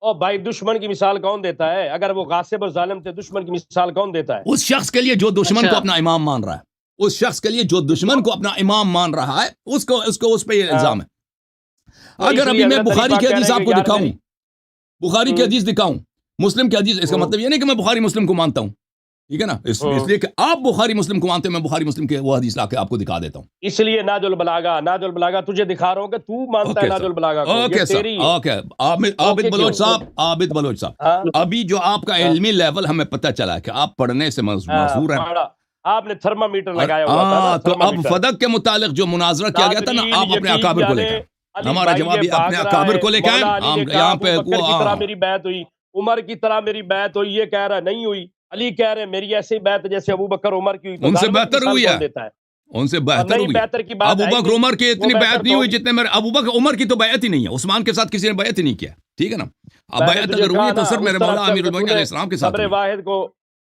اور بھائی دشمن کی مثال کون دیتا ہے؟ اگر وہ غاصب اور ظالم تھے, دشمن کی مثال کون دیتا ہے؟ اس شخص کے لیے جو دشمن کو اپنا امام مان رہا ہے, اس شخص کے لیے جو دشمن کو اپنا امام مان رہا ہے, اس پہ یہ الزام ہے. اگر ابھی میں بخاری کی حدیث آپ کو دکھاؤں, بخاری کی حدیث دکھاؤں, مسلم کی حدیث, اس کا مطلب یہ نہیں کہ میں بخاری مسلم کو مانتا ہوں. ٹھیک ہے نا, اس لیے کہ آپ بخاری مسلم کو مانتے ہیں, میں بخاری مسلم کے وہ حدیث لا کے آپ کو دکھا دیتا ہوں. اس لیے ناج البلاغہ تجھے دکھا رہا ہوں کہ تو مانتا ہے ناج البلاغہ کو. Okay sir, okay. Abid Baloch صاحب, ابھی جو آپ کا علمی لیول ہمیں پتہ چلا ہے کہ آپ پڑھنے سے معذور ہیں. آپ نے تھرمامیٹر لگایا ہوا تھا. تو اب فدق کے متعلق جو مناظرہ کیا گیا تھا نا, آپ اپنے اکابر کو لے کر, ہمارا جواب یہ اپنے اکابر کو لے کے آئیں. یہاں پہ میری بیعت ہوئی, عمر کی طرح میری بیعت ہوئی, یہ کہہ رہا نہیں ہوئی. علی کہہ رہے میری ایسی بیعت جیسے ابو بکر عمر کی ہوئی. ان سے بہتر ہوئی ہے, ان سے بہتر ہوئی. ابو بکر عمر کی اتنی بیعت نہیں ہوئی جتنے میرے ابو بکر عمر کی تو بیعت ہی نہیں ہے. عثمان کے ساتھ کسی نے بیعت ہی نہیں کیا. ٹھیک ہے نا. اب بیعت اگر ہوئی تو سر میرے مولا امیر المومنین علیہ السلام کے ساتھ.